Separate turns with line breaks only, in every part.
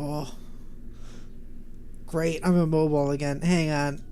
Oh, great. I'm immobile again. Hang on.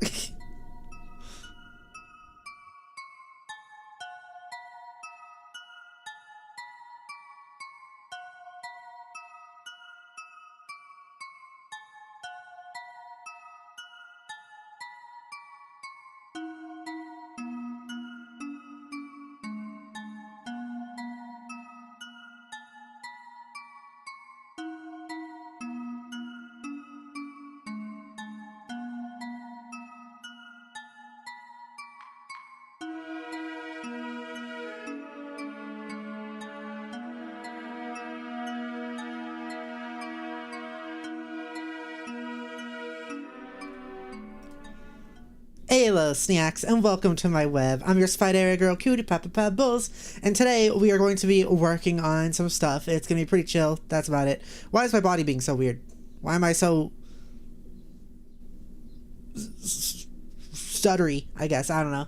Hello snacks and welcome to my web. I'm your spider girl cutie papa pebbles, and today we are going to be working on some stuff. It's gonna be pretty chill. That's about it. Why is my body being so weird? Why am I so stuttery? I guess I don't know.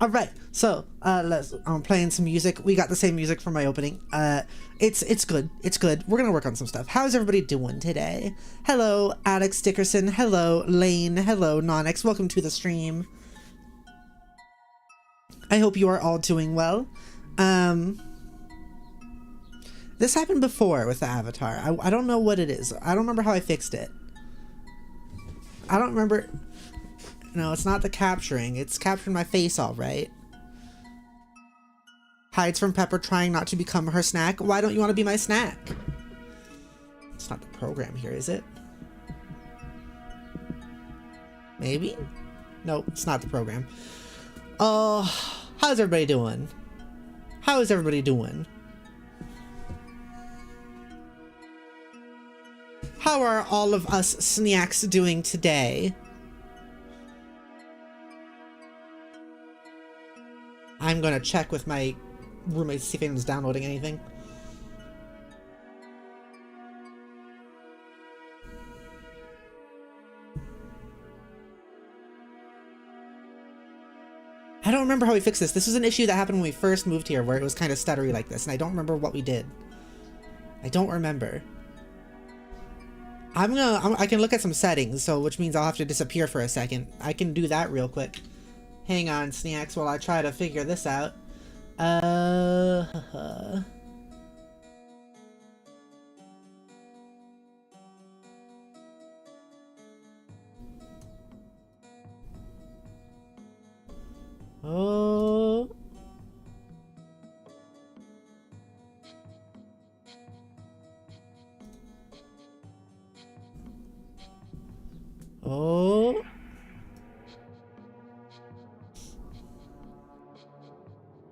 All right. So I'm playing some music. We got the same music from my opening. It's good. It's good. We're gonna work on some stuff. How's everybody doing today? Hello, Alex Dickerson. Hello, Lane. Hello, Nonix. Welcome to the stream. I hope you are all doing well. This happened before with the avatar. I don't know what it is. I don't remember how I fixed it. I don't remember. No, it's not the capturing. It's capturing my face all right. Hides from Pepper trying not to become her snack. Why don't you want to be my snack? It's not the program here, is it? Maybe? Nope, it's not the program. Oh, how's everybody doing? How is everybody doing? How are all of us snacks doing today? I'm gonna check with my roommate to see if anyone's downloading anything. I don't remember how we fixed this. This was an issue that happened when we first moved here where it was kind of stuttery like this, and I don't remember what we did. I don't remember. I can look at some settings, so which means I'll have to disappear for a second. I can do that real quick. Hang on, snacks, while I try to figure this out. Oh. Oh.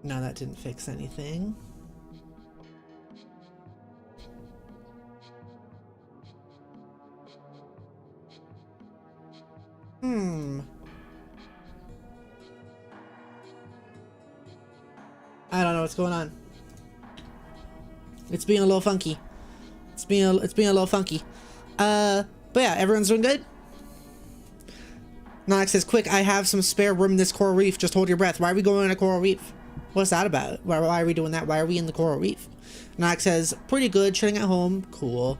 No, that didn't fix anything. I don't know what's going on. It's being a little funky. It's being a little funky. But yeah, everyone's doing good. Nox says, quick, I have some spare room in this coral reef. Just hold your breath. Why are we going in a coral reef? What's that about? Why are we doing that? Why are we in the coral reef? Nox says, pretty good, chilling at home. Cool.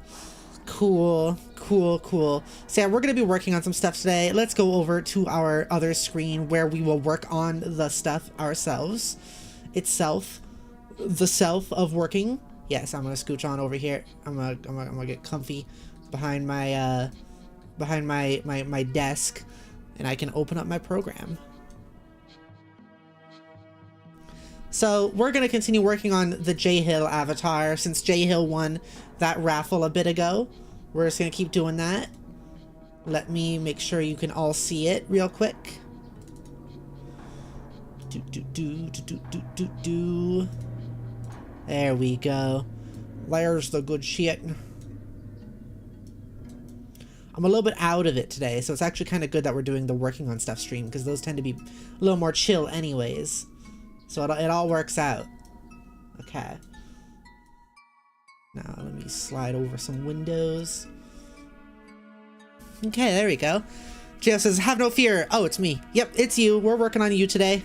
Cool. Cool, cool. So yeah, we're going to be working on some stuff today. Let's go over to our other screen where we will work on the stuff ourselves. Itself. The self of working. Yes, I'm going to scooch on over here. I'm gonna get comfy behind my, my desk. And I can open up my program. So we're going to continue working on the J Hill avatar since J Hill won that raffle a bit ago. We're just going to keep doing that. Let me make sure you can all see it real quick. There we go. There's the good shit. I'm a little bit out of it today, so it's actually kind of good that we're doing the working on stuff stream, because those tend to be a little more chill anyways. So it all works out. Okay. Now let me slide over some windows. Okay, there we go. Jeff says, have no fear. Oh, it's me. Yep, it's you. We're working on you today.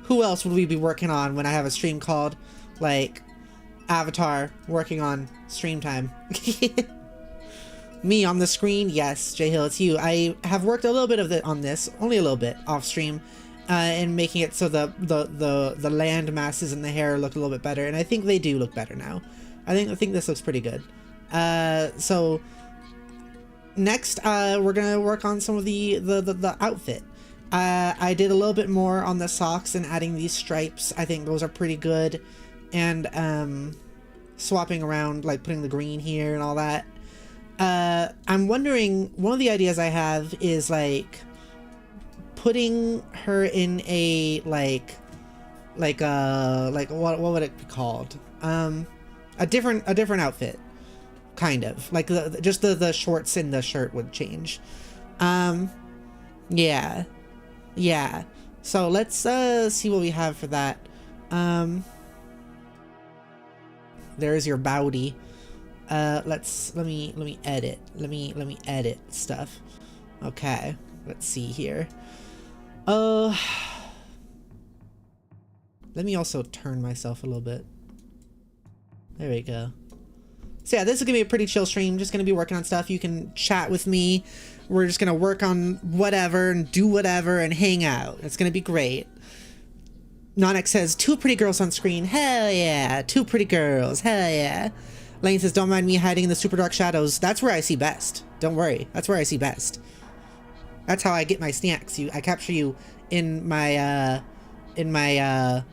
Who else would we be working on when I have a stream called, like, Avatar working on stream time? Me on the screen? Yes, J Hill, it's you. I have worked a little bit of on this, only a little bit off stream, and making it so the land masses and the hair look a little bit better, and I think they do look better now. I think this looks pretty good. So next, we're gonna work on some of the outfit. I did a little bit more on the socks and adding these stripes. I think those are pretty good, and swapping around, like putting the green here and all that. I'm wondering, one of the ideas I have is like putting her in a like what would it be called? A different outfit, kind of like just the shorts and the shirt would change. Yeah. So let's see what we have for that. There's your bowdy. Let me edit. Let me edit stuff. Okay, let's see here. Let me also turn myself a little bit. There we go. So yeah, this is gonna be a pretty chill stream. Just gonna be working on stuff. You can chat with me. We're just gonna work on whatever and do whatever and hang out. It's gonna be great. Nonex says, 2 pretty girls on screen. Hell yeah, 2 pretty girls. Hell yeah. Lane says, don't mind me hiding in the super dark shadows. That's where I see best. Don't worry. That's where I see best. That's how I get my snacks. I capture you in my web.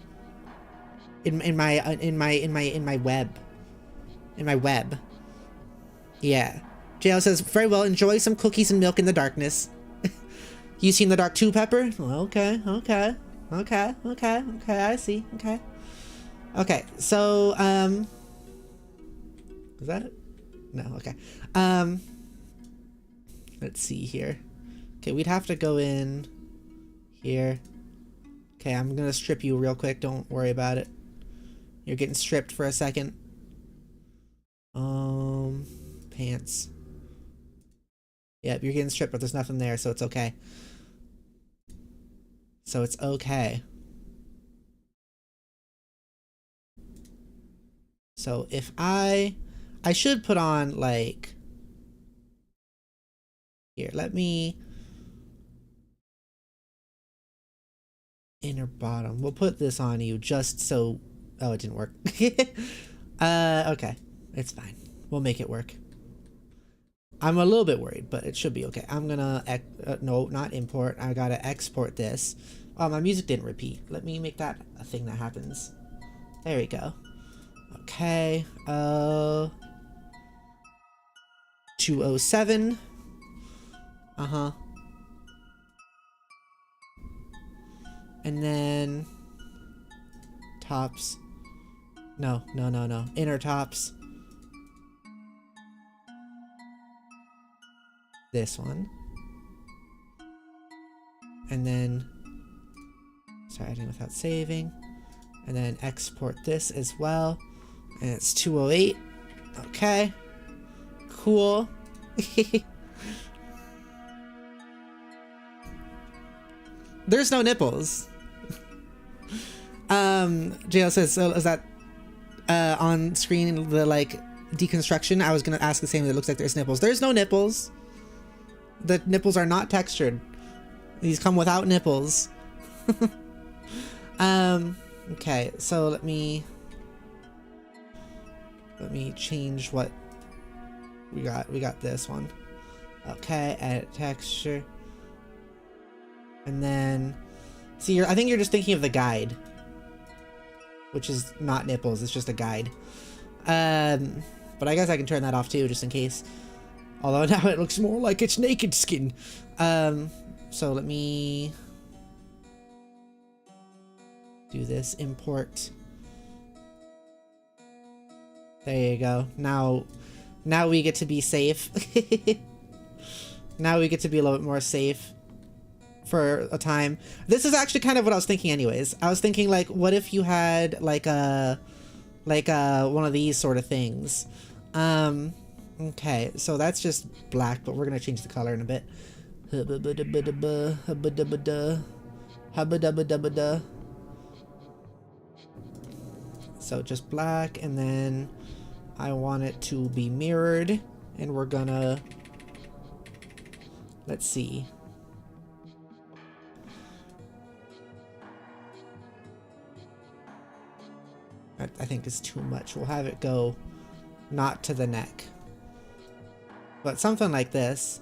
In my web. Yeah. JL says, very well, enjoy some cookies and milk in the darkness. You seen the dark too, Pepper? Okay, I see. Okay, so, is that it? No, okay. Let's see here. Okay, we'd have to go in here. Okay, I'm gonna strip you real quick, don't worry about it. You're getting stripped for a second. Pants. Yep, you're getting stripped, but there's nothing there, so it's okay. So it's okay. So if I should put on, like, here, let me, inner bottom. We'll put this on you just so, oh, it didn't work. Okay, it's fine. We'll make it work. I'm a little bit worried, but it should be okay. I'm gonna, no, not import. I gotta export this. Oh, my music didn't repeat. Let me make that a thing that happens. There we go. Okay, 207. And then tops. No. Inner tops. This one. And then starting without saving. And then export this as well. And it's 208. Okay. Cool. There's no nipples. JL says, so is that on screen the like deconstruction? I was gonna ask the same. It looks like there's nipples. There's no nipples. The nipples are not textured. These come without nipples. Okay, so let me change what we got. We got this one. Okay, edit texture. And then, see, I think you're just thinking of the guide, which is not nipples, it's just a guide. But I guess I can turn that off too, just in case. Although now it looks more like it's naked skin. So let me do this, import. There you go. Now we get to be safe. Now we get to be a little bit more safe for a time. This is actually kind of what I was thinking anyways. I was thinking, like, what if you had like a one of these sort of things. Okay, so that's just black, but we're gonna change the color in a bit. So just black, and then I want it to be mirrored, and we're gonna Let's see. I think it's too much. We'll have it go not to the neck. But something like this.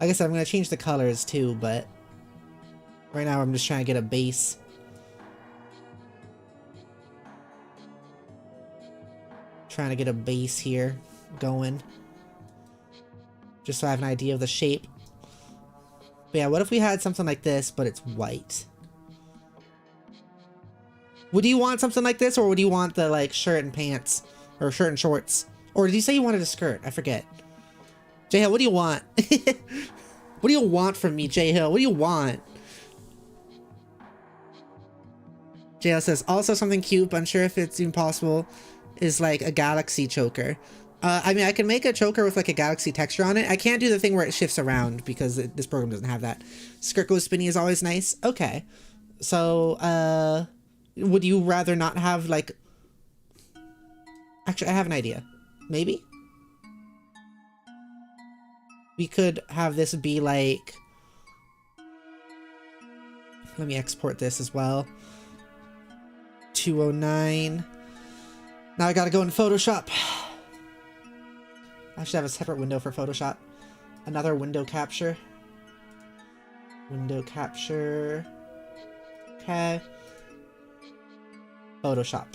I guess I'm going to change the colors too, but right now I'm just trying to get a base. Trying to get a base here going. Just so I have an idea of the shape. But yeah, what if we had something like this, but it's white? Would you want something like this, or would you want the like shirt and pants? Or shirt and shorts? Or did you say you wanted a skirt? I forget. J-Hill, what do you want? What do you want from me, J-Hill? What do you want? J-Hill says, also something cute, but unsure if it's even possible, is like a galaxy choker. I mean, I can make a choker with like a galaxy texture on it. I can't do the thing where it shifts around because this program doesn't have that. Skirt goes spinny is always nice. Okay. So, would you rather not have like... Actually, I have an idea. Maybe? We could have this be like... Let me export this as well. 209. Now I gotta go in Photoshop. I should have a separate window for Photoshop. Another window capture. Window capture. Okay. Photoshop.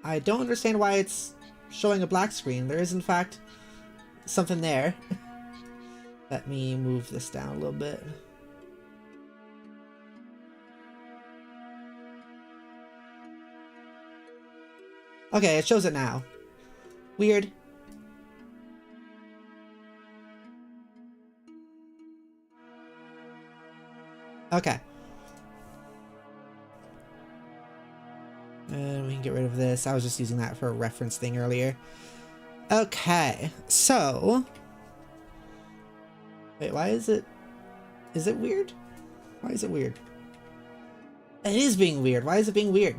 I don't understand why it's showing a black screen. There is, in fact, something there. Let me move this down a little bit. Okay, it shows it now. Weird. Okay. And we can get rid of this. I was just using that for a reference thing earlier. Okay, so... Wait, why is it... Is it weird? Why is it weird? It is being weird. Why is it being weird?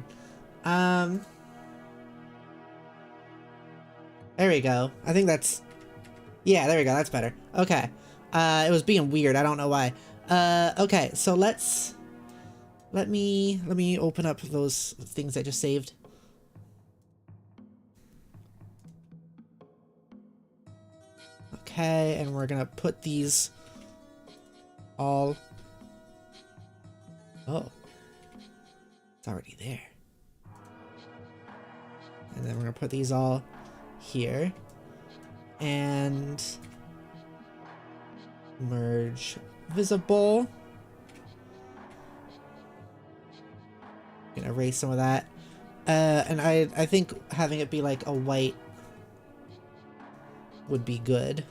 There we go. I think that's... Yeah, there we go. That's better. Okay. It was being weird. I don't know why. Okay, so let's... Let me open up those things I just saved. Okay, and we're gonna put these all... Oh. It's already there. And then we're gonna put these all here. And... merge visible. Gonna erase some of that. And I think having it be like a white would be good.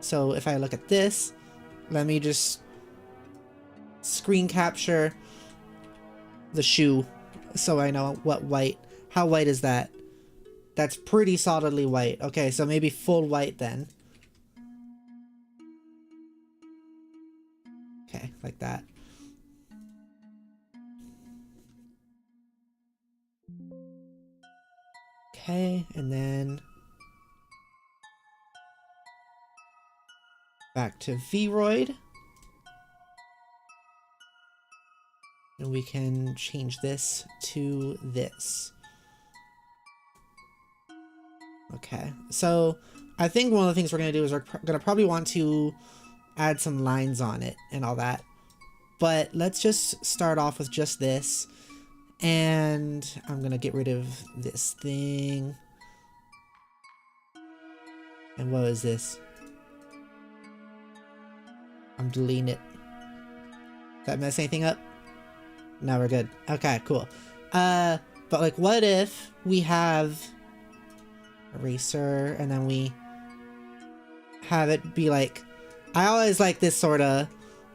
So if I look at this, let me just screen capture the shoe so I know what white, how white is that? That's pretty solidly white. Okay, so maybe full white then. Okay, like that. Okay, and then back to Vroid. And we can change this to this. Okay, so I think one of the things we're going to do is we're going to probably want to add some lines on it and all that. But let's just start off with just this. And I'm going to get rid of this thing. And what is this? I'm deleting it. Did that mess anything up? No, we're good. Okay, cool. But like, what if we have eraser and then we have it be like, I always like this sort of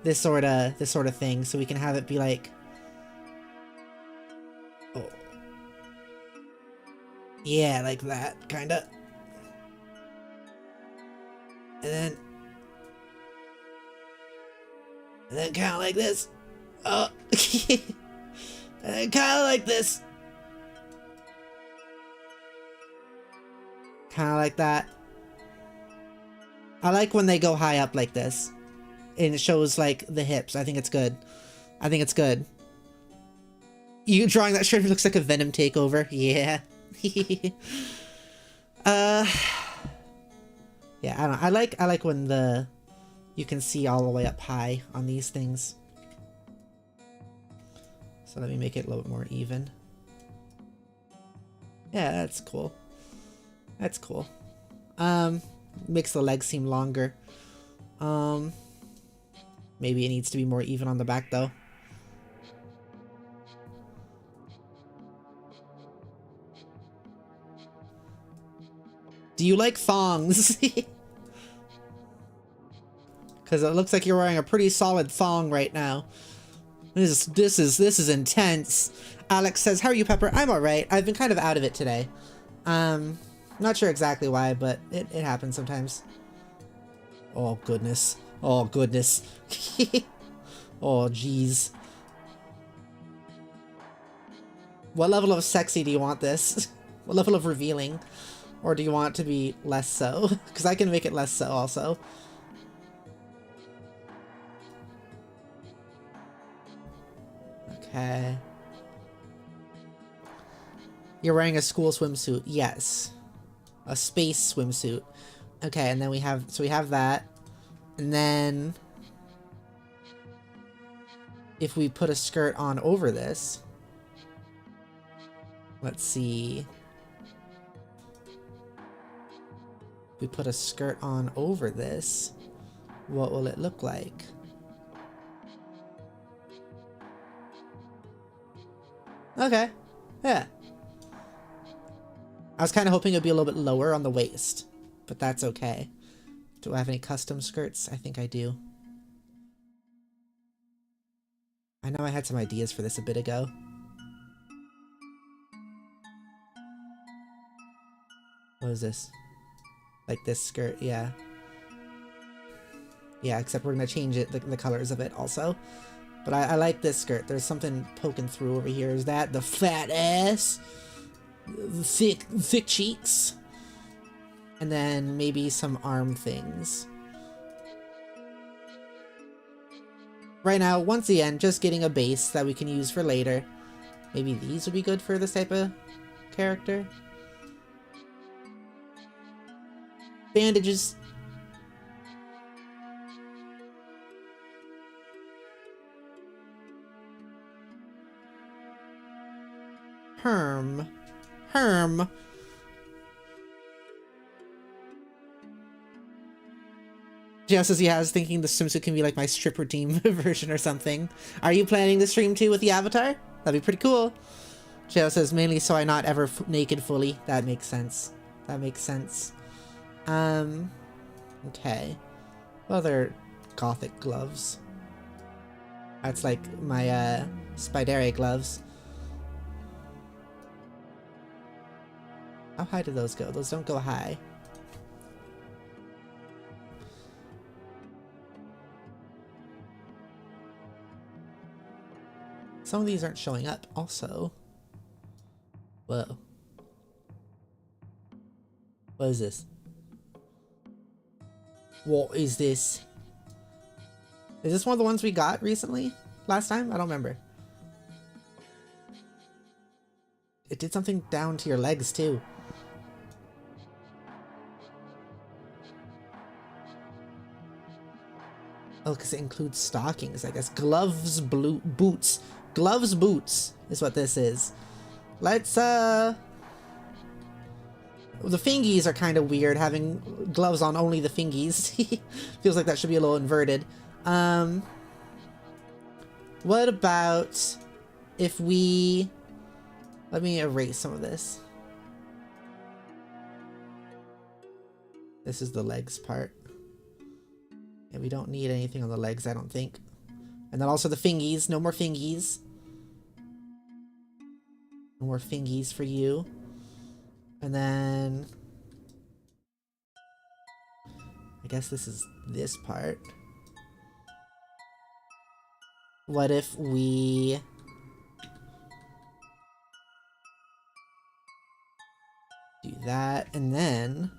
thing, so we can have it be like, oh, yeah, like that, kinda. And then kind of like this. Oh. And then kind of like this. Kind of like that. I like when they go high up like this. And it shows, like, the hips. I think it's good. I think it's good. You drawing that shirt looks like a Venom takeover. Yeah. Yeah, I don't know. I like when you can see all the way up high on these things. So let me make it a little bit more even. Yeah, that's cool. That's cool. Makes the legs seem longer. Maybe it needs to be more even on the back though. Do you like thongs? Because it looks like you're wearing a pretty solid thong right now. This is intense. Alex says, "How are you, Pepper?" I'm alright. I've been kind of out of it today. Not sure exactly why, but it happens sometimes. Oh goodness. Oh goodness. Oh jeez. What level of sexy do you want this? What level of revealing? Or do you want it to be less so? Because I can make it less so also. Okay. You're wearing a school swimsuit. Yes. A space swimsuit. Okay, and then we have that. And then if we put a skirt on over this. Let's see. We put a skirt on over this, what will it look like? Okay, yeah. I was kind of hoping it'd be a little bit lower on the waist, but that's okay. Do I have any custom skirts? I think I do. I know I had some ideas for this a bit ago. What is this? Like this skirt, yeah. Yeah, except we're gonna change it, the colors of it also. But I like this skirt. There's something poking through over here. Is that the fat ass? The thick cheeks? And then maybe some arm things. Right now, once again, just getting a base that we can use for later. Maybe these would be good for this type of character. Bandages. Herm. Jess says he has thinking the swimsuit can be like my stripper team version or something. Are you planning the stream too with the avatar? That'd be pretty cool. Jess says mainly so I'm not ever naked fully. That makes sense. That makes sense. Okay. Other gothic gloves. That's like my Spidere gloves. How high do those go? Those don't go high. Some of these aren't showing up also. Whoa. What is this? What is this? Is this one of the ones we got recently? Last time? I don't remember. It did something down to your legs too. Oh, because it includes stockings, I guess. Gloves, boots. Gloves, boots is what this is. Let's, the fingies are kind of weird, having gloves on only the fingies. Feels like that should be a little inverted. What about if we... Let me erase some of this. This is the legs part. And we don't need anything on the legs, I don't think. And then also the fingies. No more fingies. No more fingies for you. And then... I guess this is this part. What if we... do that, and then...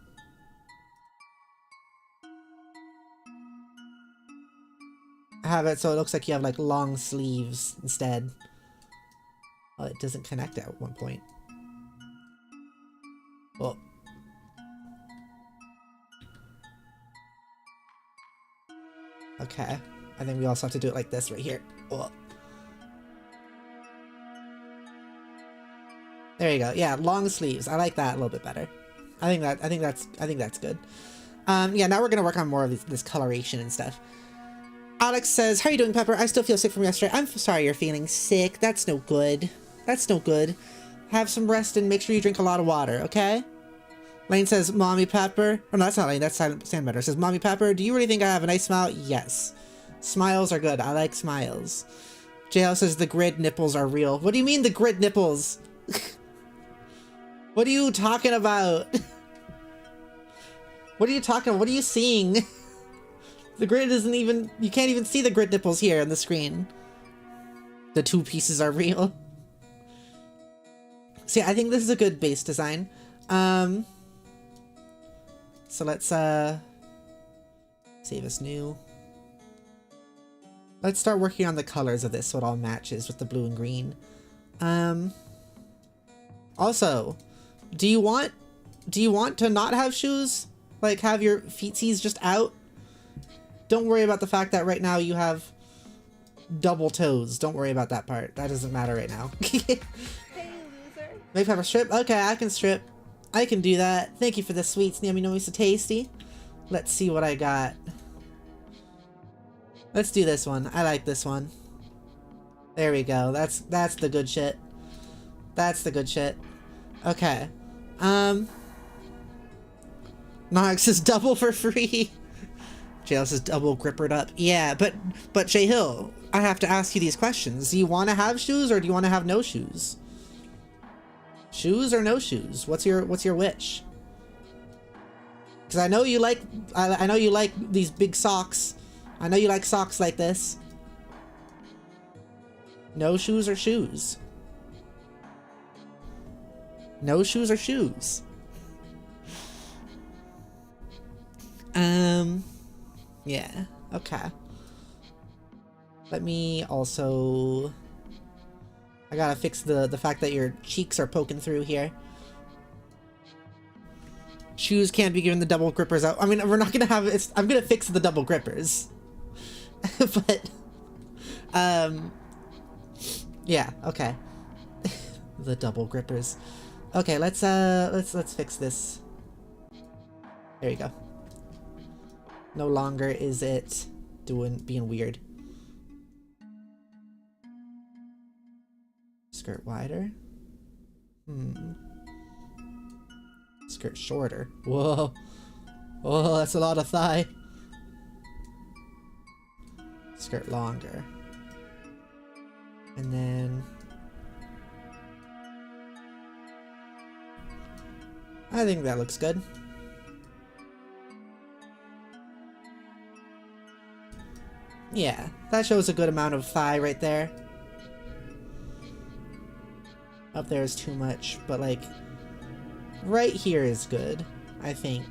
have it so it looks like you have like long sleeves instead. Oh, it doesn't connect at one point. Well... okay. I think we also have to do it like this right here. Oh. There you go. Yeah, long sleeves. I like that a little bit better. I think that's good. Yeah, now we're gonna work on more of this coloration and stuff. Alex says, "How are you doing, Pepper? I still feel sick from yesterday. I'm sorry you're feeling sick. That's no good. That's no good. Have some rest and make sure you drink a lot of water, okay?" Lane says, "Mommy Pepper." Oh, no, that's not Lane. That's Silent Sandbetter. Says, "Mommy Pepper, do you really think I have a nice smile?" Yes. Smiles are good. I like smiles. JL says, "The grid nipples are real." What do you mean the grid nipples? What are you talking about? What are you talking about? What are you seeing? The grid isn't even... you can't even see the grid nipples here on the screen. The two pieces are real. So yeah, I think this is a good base design. So let's save as new. Let's start working on the colors of this so it all matches with the blue and green. Also, do you want to not have shoes? Like have your feetsies just out? Don't worry about the fact that right now you have double toes. Don't worry about that part. That doesn't matter right now.
Hey, loser.
Make Pepper strip? Okay, I can strip. I can do that. Thank you for the sweets, Yummy No So Tasty. Let's see what I got. Let's do this one. I like this one. There we go. That's the good shit. That's the good shit. Okay. Nox is double for free. JL says double grippered up. Yeah, but Jay Hill, I have to ask you these questions. Do you want to have shoes or do you want to have no shoes? Shoes or no shoes? What's your wish? Because I know you like I know you like these big socks. I know you like socks like this. No shoes or shoes? No shoes or shoes? Yeah, okay. Let me also... I gotta fix the fact that your cheeks are poking through here. Shoes can't be given the double grippers out. I mean, we're not gonna have... I'm gonna fix the double grippers. But... yeah, okay. The double grippers. Okay, let's fix this. There you go. No longer is it being weird. Skirt wider. Skirt shorter. Whoa. Oh, that's a lot of thigh. Skirt longer. And then... I think that looks good. Yeah, that shows a good amount of thigh right there. Up there is too much, but like, right here is good, I think.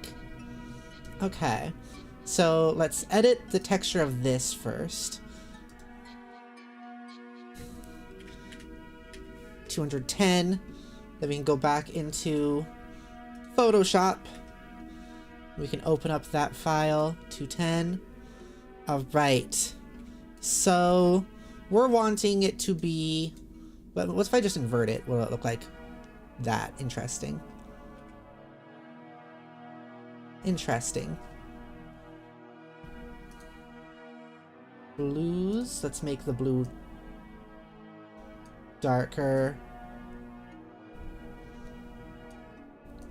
Okay, so let's edit the texture of this first. 210, then we can go back into Photoshop. We can open up that file, 210. Alright, so we're wanting it to be, but what if I just invert it? Will it look like that? Interesting. Interesting. Blues, let's make the blue darker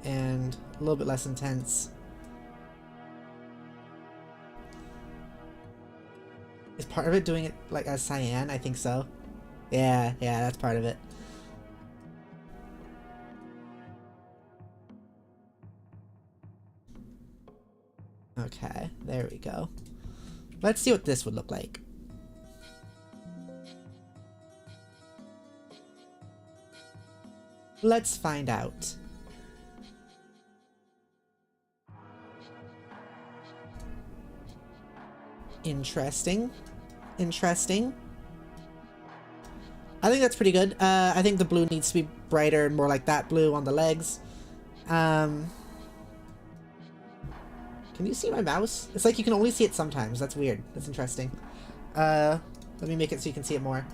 and a little bit less intense. Is part of it doing it like as cyan? I think so. Yeah, that's part of it. Okay, there we go. Let's see what this would look like. Let's find out. Interesting. Interesting. I think that's pretty good. I think the blue needs to be brighter and more like that blue on the legs. Can you see my mouse? It's like you can only see it sometimes. That's weird. That's interesting. Let me make it so you can see it more.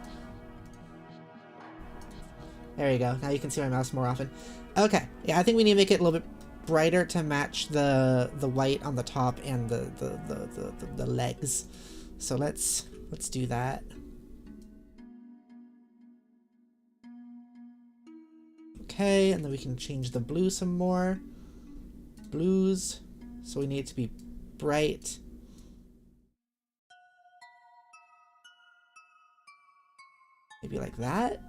There you go. Now you can see my mouse more often. Okay. Yeah, I think we need to make it a little bit brighter to match the white on the top and the legs. So let's do that. Okay, and then we can change the blue some more. Blues. So we need it to be bright. Maybe like that.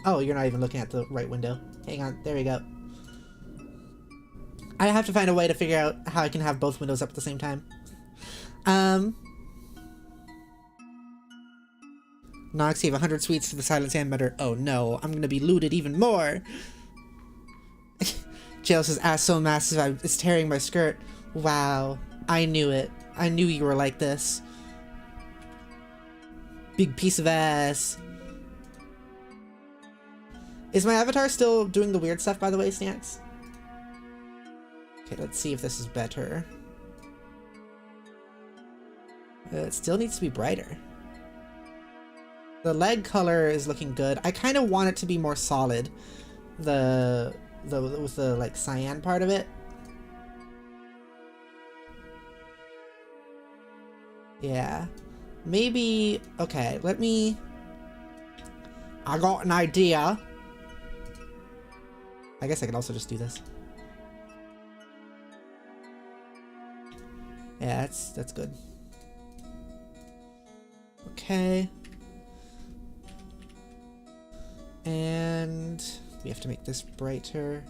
Oh, you're not even looking at the right window. Hang on. There we go. I have to find a way to figure out how I can have both windows up at the same time. Nox gave 100 sweets to the silent sand meadow. Oh no, I'm gonna be looted even more. Jail says, ass so massive it's tearing my skirt. Wow, I knew it. I knew you were like this. Big piece of ass. Is my avatar still doing the weird stuff, by the way, Stance? Okay, let's see if this is better. It still needs to be brighter. The leg color is looking good. I kind of want it to be more solid. With the like cyan part of it. Yeah. Maybe, okay, I got an idea. I guess I could also just do this. Yeah, that's good. Okay. And we have to make this brighter.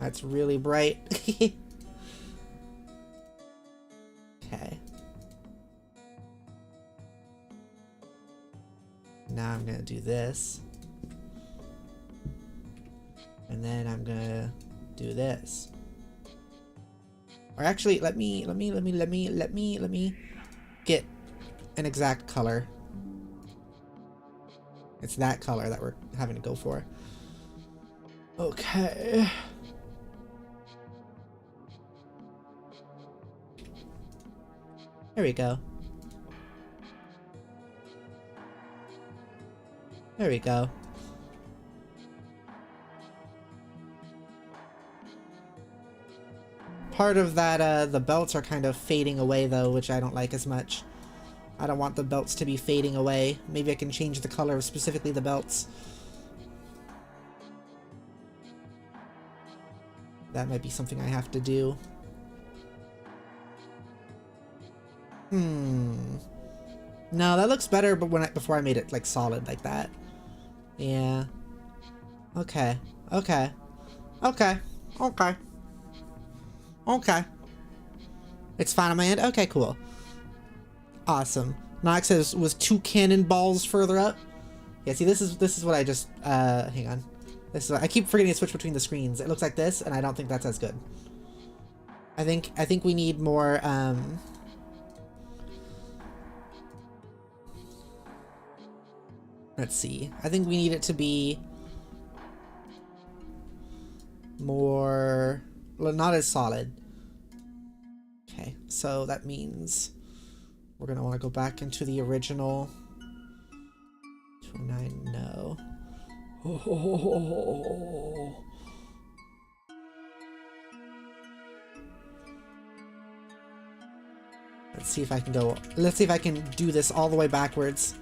That's really bright. Okay. Now I'm gonna do this. And then I'm gonna do this. Or actually, let me get an exact color. It's that color that we're having to go for. Okay. There we go. There we go. Part of that, the belts are kind of fading away though, which I don't like as much. I don't want the belts to be fading away. Maybe I can change the color of specifically the belts. That might be something I have to do. No, that looks better, but before I made it like solid like that. Yeah. Okay. Okay. Okay. Okay. Okay. It's fine on my end? Okay, cool. Awesome. Nox says, was 2 cannonballs further up? Yeah, see, this is what I just, hang on. I keep forgetting to switch between the screens. It looks like this, and I don't think that's as good. I think we need more, let's see. I think we need it to be more, well, not as solid. Okay, so that means we're gonna want to go back into the original. 209, no. Oh. Let's see if I can do this all the way backwards.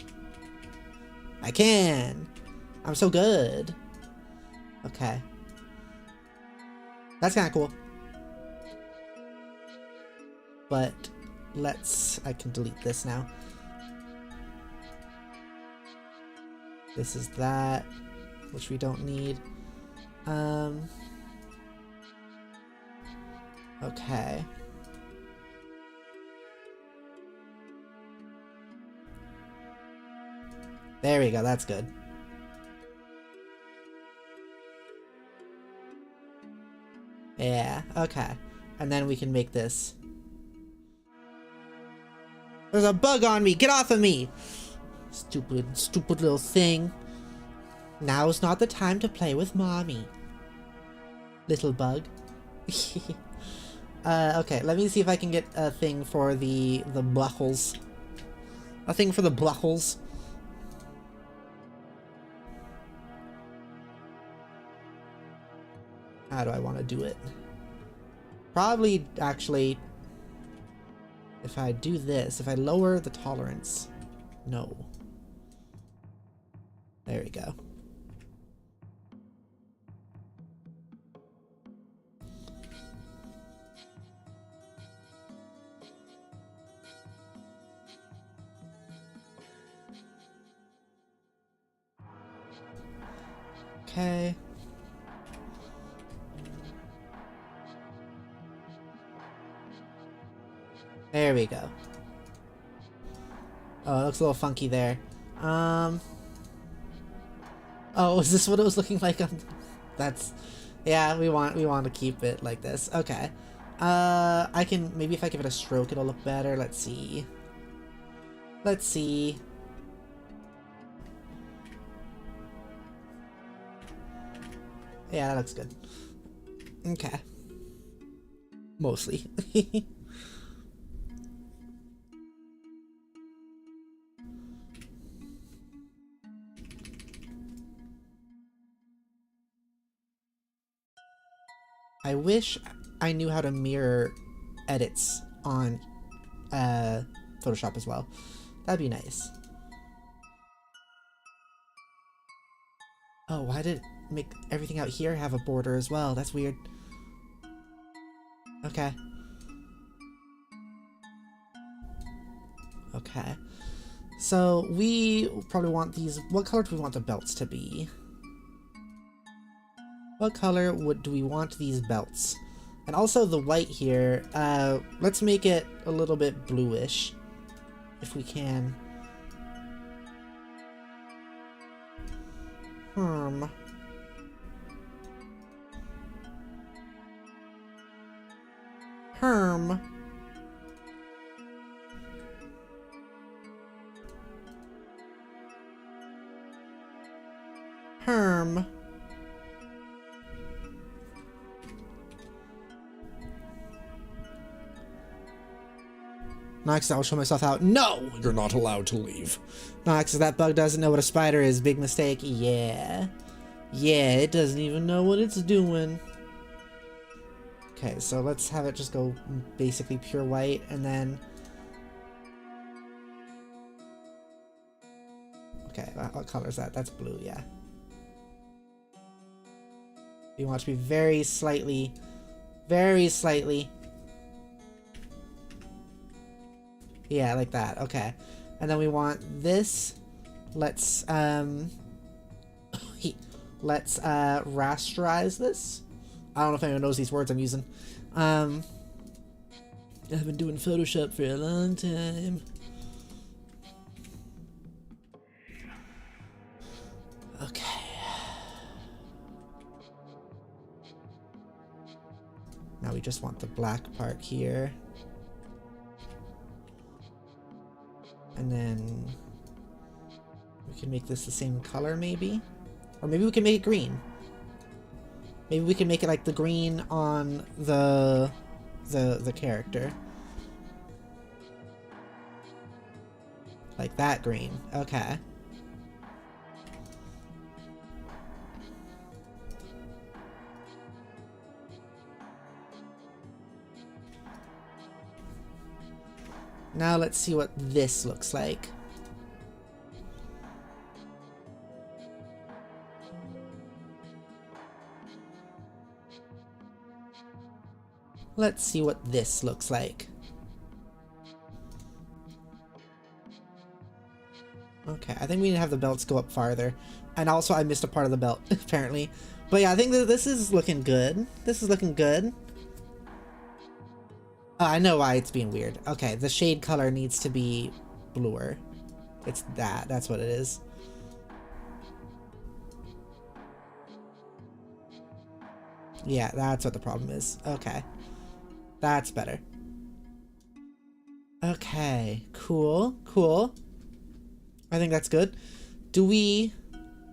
I can! I'm so good. Okay. That's kinda cool. But I can delete this now. This is that, which we don't need. Okay. There we go, that's good. Yeah, okay. And then we can make this. There's a bug on me! Get off of me! Stupid little thing. Now's not the time to play with mommy. Little bug. Okay, let me see if I can get a thing for the buckles. A thing for the buckles. How do I want to do it? Probably, actually, if I do this, if I lower the tolerance. No. There we go. Okay. There we go. Oh, it looks a little funky there. Oh, is this what it was looking like on... That's... Yeah, we want to keep it like this. Okay. I can... Maybe if I give it a stroke, it'll look better. Let's see. Let's see. Yeah, that looks good. Okay. Mostly. I wish I knew how to mirror edits on Photoshop as well. That'd be nice. Oh, why did it make everything out here have a border as well? That's weird. Okay. Okay. So we probably want these... What color do we want the belts to be? What color do we want these belts? And also the white here, let's make it a little bit bluish, if we can. Herm. Nox, I'll show myself out. No! You're not allowed to leave. Nox, that bug doesn't know what a spider is. Big mistake. Yeah. Yeah, it doesn't even know what it's doing. Okay, so let's have it just go basically pure white, and then... Okay, what color is that? That's blue, yeah. You want it to be very slightly... Yeah, like that. Okay. And then we want this. Let's let's rasterize this. I don't know if anyone knows these words I'm using. I've been doing Photoshop for a long time. Okay. Now we just want the black part here. And then we can make this the same color, maybe? Or maybe we can make it green. Maybe we can make it like the green on the character. Like that green. Okay. Now let's see what this looks like. Let's see what this looks like. Okay, I think we need to have the belts go up farther. And also I missed a part of the belt, apparently. But yeah, I think that this is looking good. This is looking good. I know why it's being weird. Okay, the shade color needs to be bluer. It's that. That's what it is. Yeah, that's what the problem is. Okay. That's better. Okay, cool, cool. I think that's good. Do we...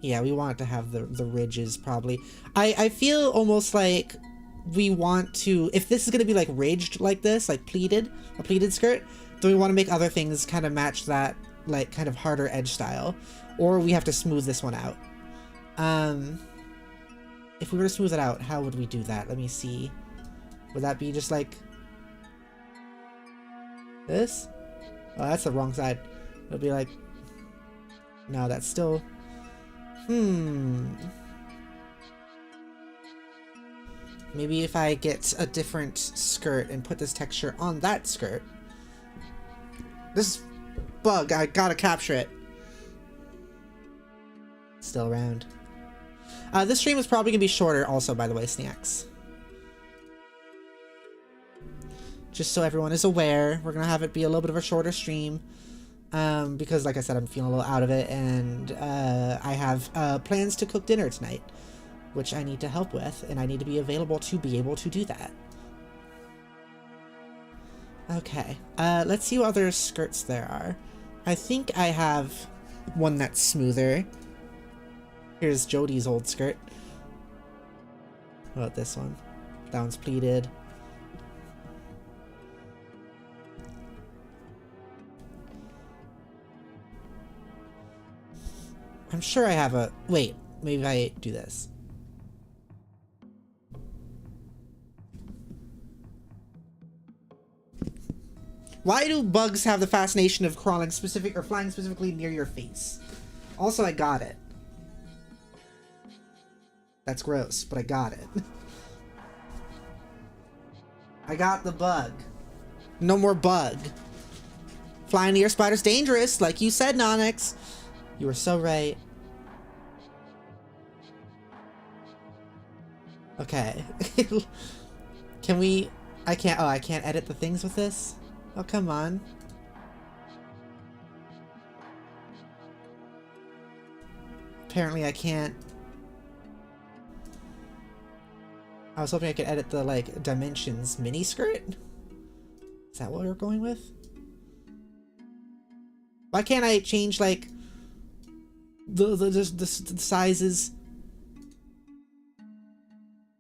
Yeah, we want it to have the ridges, probably. I feel almost like we want to... If this is going to be, like, ridged like this, like pleated, a pleated skirt, then we want to make other things kind of match that, like, kind of harder edge style. Or we have to smooth this one out. If we were to smooth it out, how would we do that? Let me see. Would that be just, like... this? Oh, that's the wrong side. It'll be like... No, that's still... Maybe if I get a different skirt and put this texture on that skirt. This bug, I gotta capture it. Still around. This stream is probably gonna be shorter also, by the way, Snacks. Just so everyone is aware, we're gonna have it be a little bit of a shorter stream. Because like I said, I'm feeling a little out of it, and I have plans to cook dinner tonight, which I need to help with, and I need to be available to be able to do that. Okay, let's see what other skirts there are. I think I have one that's smoother. Here's Jodi's old skirt. What about this one? That one's pleated. I'm sure I have a... Wait, maybe I do this. Why do bugs have the fascination of crawling specific or flying specifically near your face? Also, I got it. That's gross, but I got it. I got the bug. No more bug. Flying near spiders dangerous, like you said, Nonix. You were so right. Okay. Can we... I can't... Oh, I can't edit the things with this? Oh, come on. Apparently I can't... I was hoping I could edit the, like, dimensions mini skirt? Is that what we're going with? Why can't I change, like... the sizes?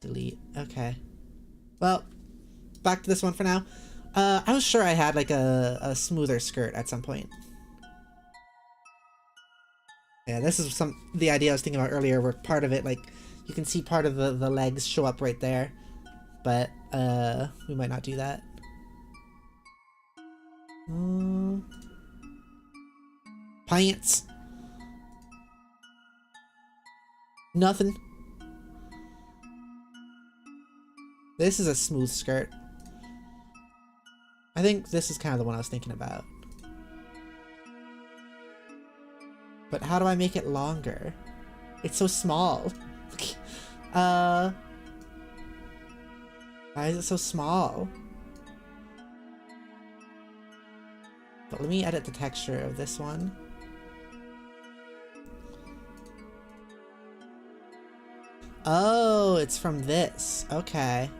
Delete. Okay. Well, back to this one for now. I was sure I had like a smoother skirt at some point. Yeah, this is the idea I was thinking about earlier, where part of it, like, you can see part of the legs show up right there. But, we might not do that. Pants. Nothing. This is a smooth skirt. I think this is kind of the one I was thinking about. But how do I make it longer? It's so small. Why is it so small? But let me edit the texture of this one. Oh, it's from this. Okay.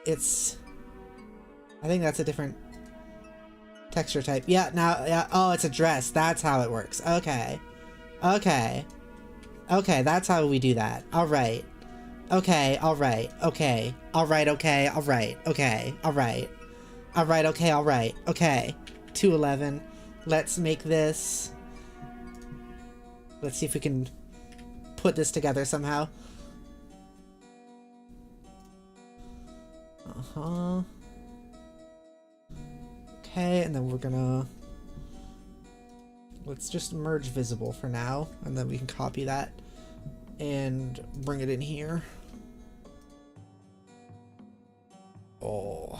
It's... I think that's a different texture type. Yeah, now, yeah. Oh, it's a dress. That's how it works. Okay. Okay. Okay, that's how we do that. Alright. Okay, alright. Okay. Alright, okay, alright. Okay, alright. Alright, okay, alright. Okay. 211. Let's make this... Let's see if we can put this together somehow. Uh-huh. Okay, and then we're gonna... Let's just merge visible for now, and then we can copy that and bring it in here. Oh.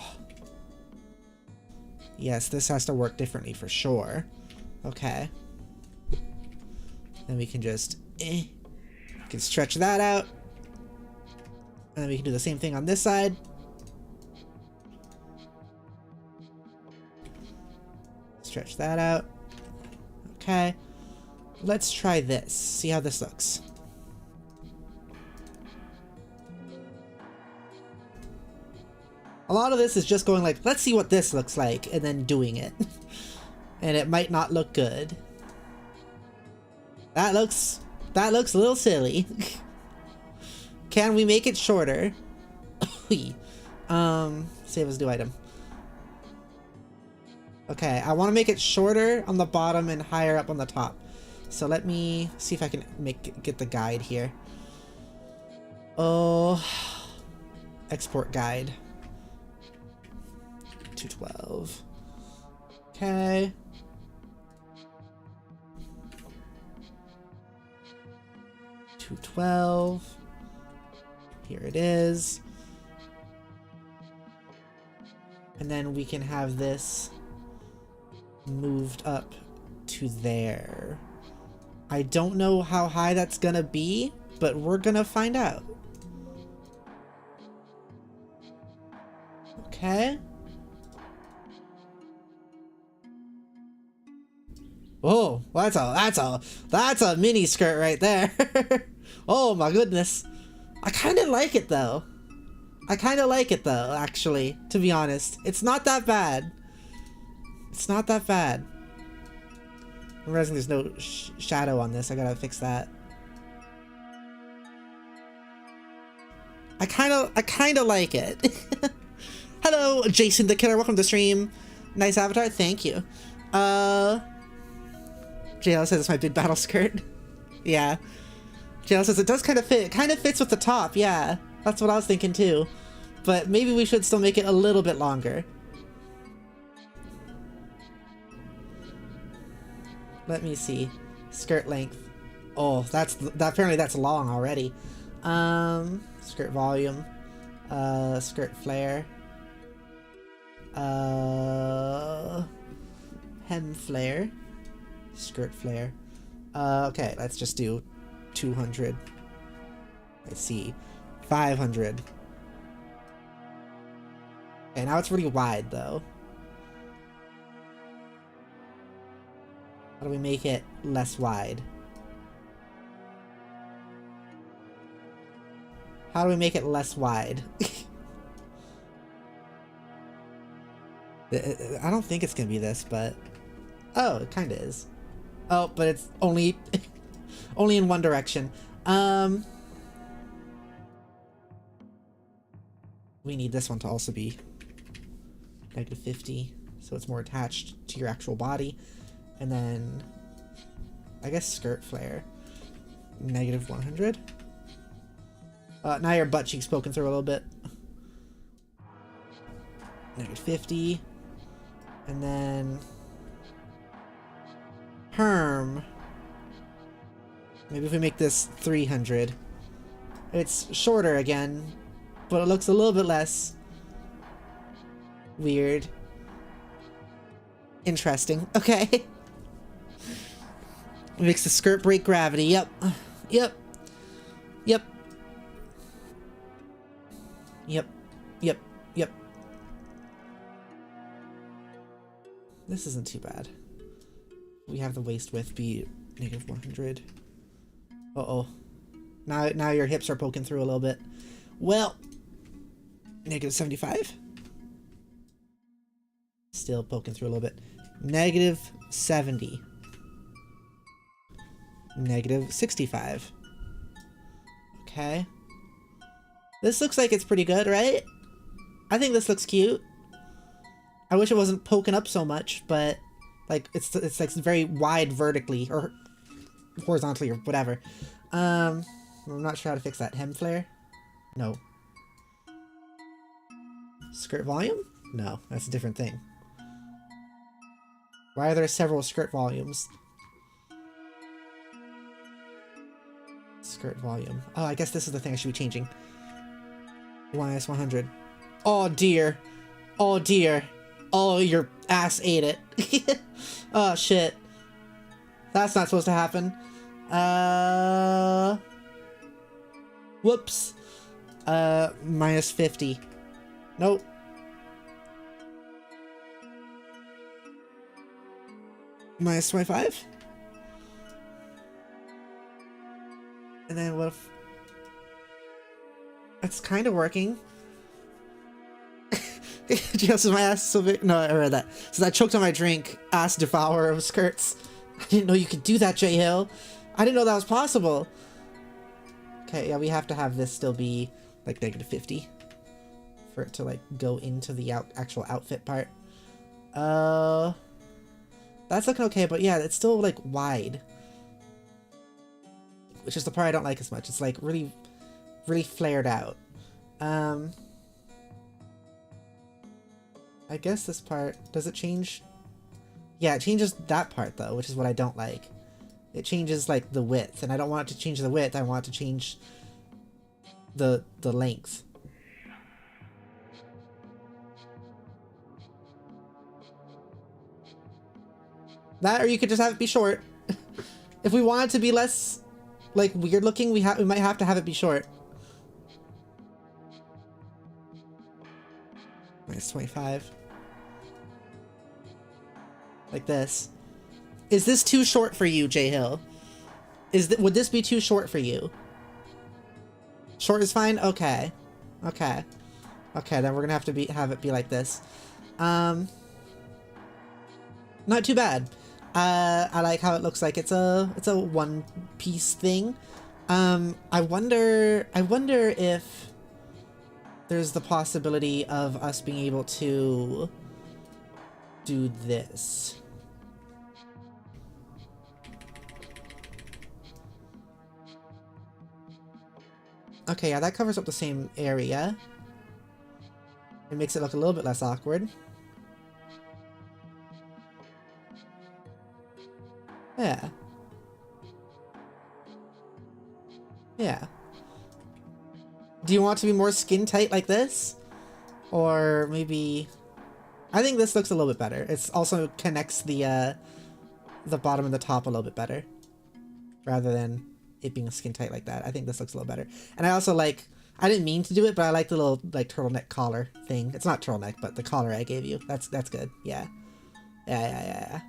Yes, this has to work differently for sure. Okay. Then we can just we can stretch that out. And then we can do the same thing on this side. Stretch that out. Okay. Let's try this. See how this looks. A lot of this is just going like, let's see what this looks like, and then doing it. And it might not look good. That looks a little silly. Can we make it shorter? Save as new item. Okay, I want to make it shorter on the bottom and higher up on the top. So let me see if I can get the guide here. Oh, export guide. 212. Okay. $212. Here it is. And then we can have this moved up to there. I don't know how high that's gonna be, but we're gonna find out. Okay. Oh, that's a mini skirt right there. Oh my goodness. I kind of like it though. Actually, to be honest. It's not that bad. It's not that bad. I'm realizing there's no shadow on this. I gotta fix that. I kind of like it. Hello, Jason the Killer. Welcome to the stream. Nice avatar. Thank you. JL says it's my big battle skirt. Yeah. JL says it does kind of fit. It kind of fits with the top. Yeah. That's what I was thinking too. But maybe we should still make it a little bit longer. Let me see. Skirt length. Oh, apparently that's long already. Skirt volume. Skirt flare. Hem flare. Skirt flare. Okay, let's just do 200. Let's see. 500. Okay, now it's really wide though. How do we make it less wide? How do we make it less wide? I don't think it's gonna be this, but... Oh, it kinda is. Oh, but it's only... only in one direction. We need this one to also be -50, so it's more attached to your actual body. And then... I guess skirt flare. -100. Now your butt cheek's poking through a little bit. -50. And then... Herm. Maybe if we make this 300. It's shorter again, but it looks a little bit less weird. Interesting. Okay. Makes the skirt break gravity. Yep. Yep. Yep. Yep. Yep. Yep. This isn't too bad. We have the waist width be -100. Uh-oh. Now your hips are poking through a little bit. Well, -75. Still poking through a little bit. -70. -65. Okay. This looks like it's pretty good, right? I think this looks cute. I wish it wasn't poking up so much, but like it's like very wide vertically or horizontally or whatever. I'm not sure how to fix that. Hem flare? No. Skirt volume? No, that's a different thing. Why are there several skirt volumes? Skirt volume. Oh, I guess this is the thing I should be changing. -100. Oh dear. Oh dear. Oh, your ass ate it. Oh shit. That's not supposed to happen. Whoops. Minus 50. Nope. Minus 25? And then what if... It's kind of working. Just my ass so big. No, I read that. So I choked on my drink. Ass devourer of skirts. I didn't know you could do that, J Hill. I didn't know that was possible. Okay, yeah, we have to have this still be like negative 50 for it to like go into the actual outfit part. That's looking okay, but yeah, it's still like wide, which is the part I don't like as much. It's like really, really flared out. I guess this part, does it change? Yeah, it changes that part though, which is what I don't like. It changes like the width, and I don't want it to change the width, I want it to change the length. That, or you could just have it be short. If we want it to be less like weird looking, we might have to have it be short. Minus 25. Like this. Is this too short for you, J Hill? Would this be too short for you? Short is fine? Okay. Okay. Okay, then we're gonna have to have it be like this. Not too bad. I like how it looks like it's a one piece thing. I wonder if there's the possibility of us being able to do this. Okay, yeah, that covers up the same area. It makes it look a little bit less awkward. Yeah. Yeah. Do you want to be more skin tight like this? Or maybe... I think this looks a little bit better. It also connects the bottom and the top a little bit better. Rather than it being skin tight like that. I think this looks a little better. And I also like... I didn't mean to do it, but I like the little like turtleneck collar thing. It's not turtleneck, but the collar I gave you. That's good. Yeah. Yeah.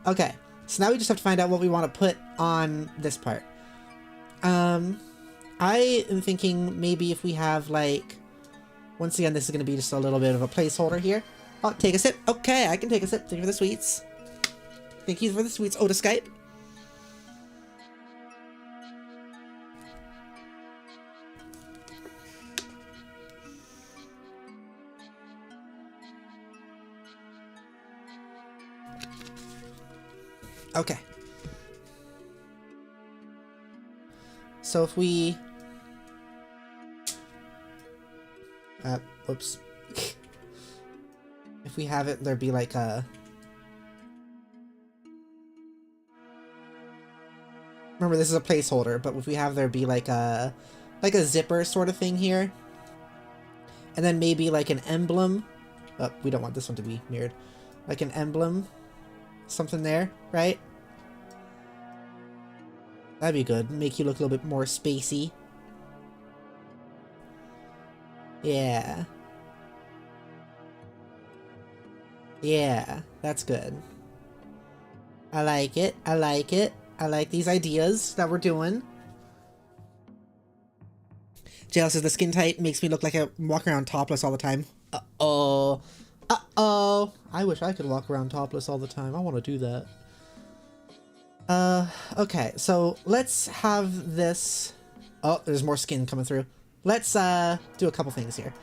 Okay, so now we just have to find out what we want to put on this part. I am thinking maybe if we have like, once again, this is going to be just a little bit of a placeholder here. Oh, take a sip. Okay, I can take a sip. Thank you for the sweets. Thank you for the sweets. Oh, to Skype. Okay. So if we... whoops. If we have it, there'd be like a... Remember, this is a placeholder, but if we have there be like a zipper sort of thing here. And then maybe like an emblem. Oh, we don't want this one to be mirrored. Like an emblem. Something there, right? That'd be good. Make you look a little bit more spacey. Yeah. Yeah, that's good. I like it. I like it. I like these ideas that we're doing. JL says the skin tight makes me look like I walk around topless all the time. Uh-oh. Uh-oh. I wish I could walk around topless all the time. I want to do that. Okay, so let's have this... Oh, there's more skin coming through. Let's, do a couple things here.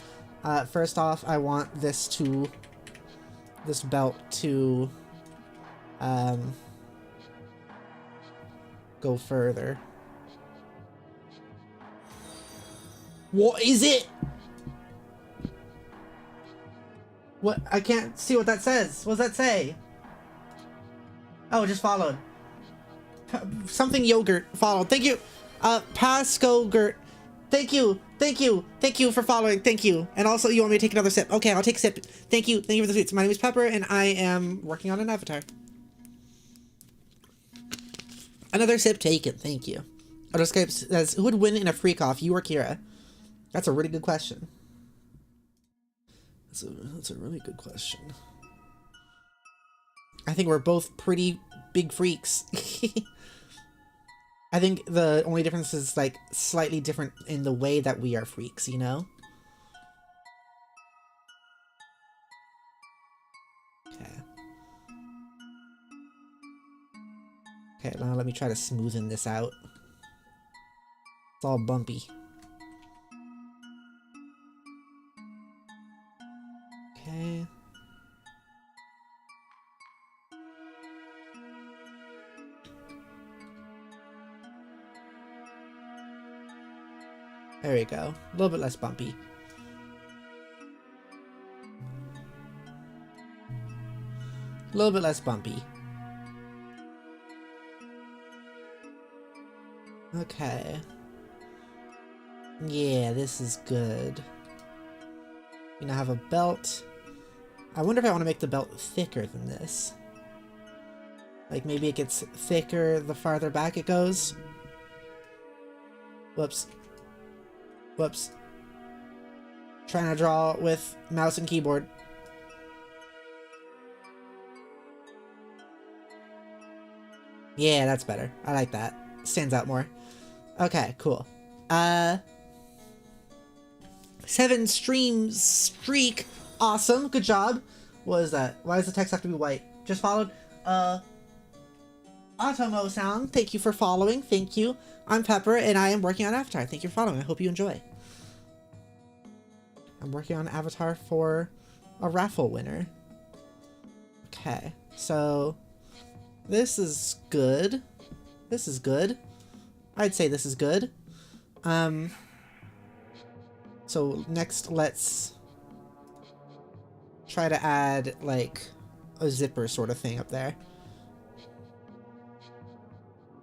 First off, I want this belt to, go further. What is it? What? I can't see what that says. What does that say? Oh, it just followed. Something yogurt followed. Thank you. Pasco Gurt. Thank you. Thank you. Thank you for following. Thank you. And also, you want me to take another sip? Okay, I'll take a sip. Thank you. Thank you for the sweets. My name is Pepper, and I am working on an avatar. Another sip taken. Thank you. Autoscape says, who would win in a freak-off, you or Kira? That's a really good question. That's a really good question. I think we're both pretty big freaks. I think the only difference is, like, slightly different in the way that we are freaks, you know? Okay. Okay, now let me try to smoothen this out. It's all bumpy. Okay. There we go. A little bit less bumpy. A little bit less bumpy. Okay. Yeah, this is good. We now have a belt. I wonder if I want to make the belt thicker than this. Like, maybe it gets thicker the farther back it goes. Whoops. Whoops. Trying to draw with mouse and keyboard. Yeah, that's better. I like that. Stands out more. Okay, cool. 7 streams streak. Awesome. Good job. What is that? Why does the text have to be white? Just followed. Automo Sound, thank you for following. Thank you. I'm Pepper, and I am working on Avatar. Thank you for following. I hope you enjoy. I'm working on Avatar for a raffle winner. Okay, so this is good. This is good. I'd say this is good. So next, let's try to add, like, a zipper sort of thing up there.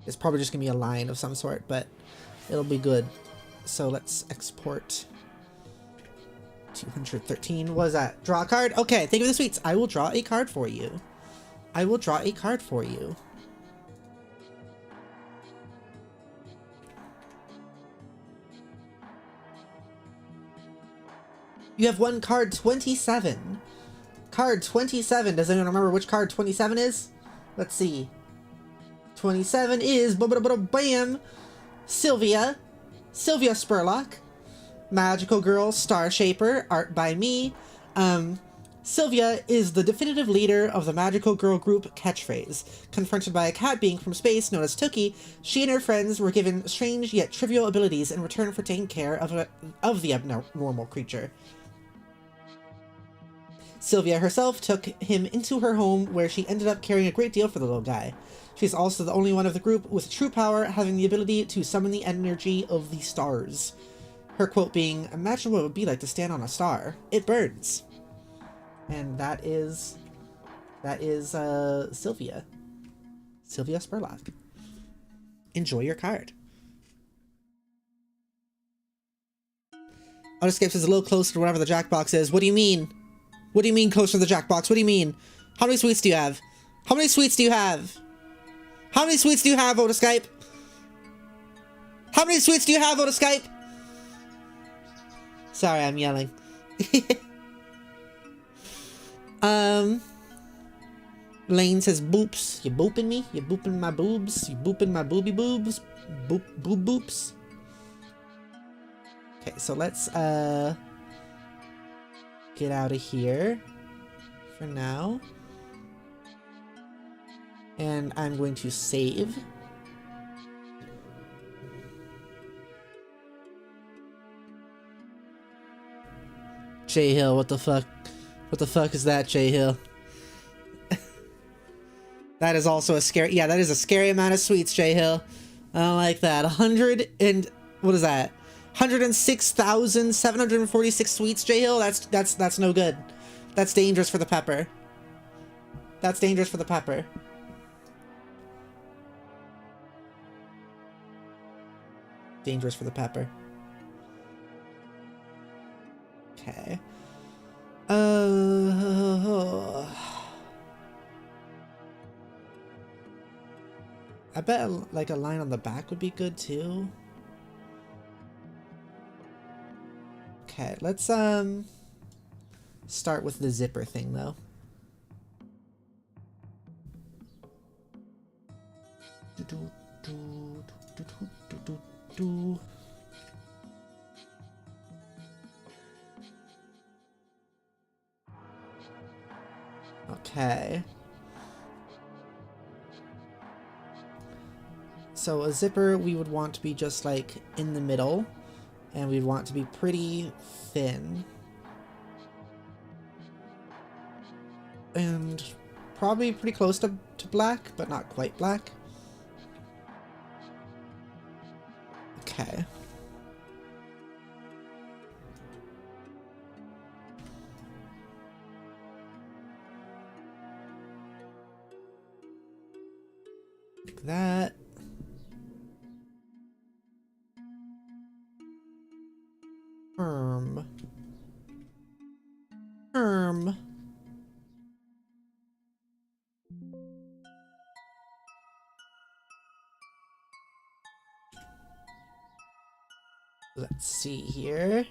It's probably just gonna be a line of some sort, but it'll be good. So let's export 213. What is that? Draw a card? Okay, thank you for the sweets. I will draw a card for you. I will draw a card for you. You have won card 27. Card 27. Does anyone remember which card 27 is? Let's see. 27 is bam, Sylvia Spurlock, Magical Girl Star Shaper, art by me. Sylvia is the definitive leader of the Magical Girl group catchphrase. Confronted by a cat being from space known as Tookie, she and her friends were given strange yet trivial abilities in return for taking care of the abnormal creature. Sylvia herself took him into her home, where she ended up caring a great deal for the little guy. She's also the only one of the group with true power, having the ability to summon the energy of the stars. Her quote being, "Imagine what it would be like to stand on a star. It burns." And that is Sylvia. Sylvia Spurlock. Enjoy your card. Autoscape says a little closer to whatever the Jackbox is. What do you mean? What do you mean closer to the Jackbox? What do you mean? How many sweets do you have? How many sweets do you have? How many sweets do you have, Autoscape? How many sweets do you have, Autoscape? Sorry, I'm yelling. Lane says boops. You booping me? You booping my boobs? You booping my booby boobs? Boop boob boops. Okay, so let's get out of here for now. And I'm going to save. J Hill, what the fuck? What the fuck is that, J Hill? That is also a scary, yeah, that is a scary amount of sweets, J Hill. I don't like that. 100 and, what is that? 106,746 sweets, J Hill? That's no good. That's dangerous for the pepper. That's dangerous for the pepper. Dangerous for the pepper. I bet like a line on the back would be good too. Okay, let's start with the zipper thing though. Okay. So a zipper we would want to be just like in the middle, and we'd want to be pretty thin. And probably pretty close to black, but not quite black. Okay. Like that. Firm. Let's see here.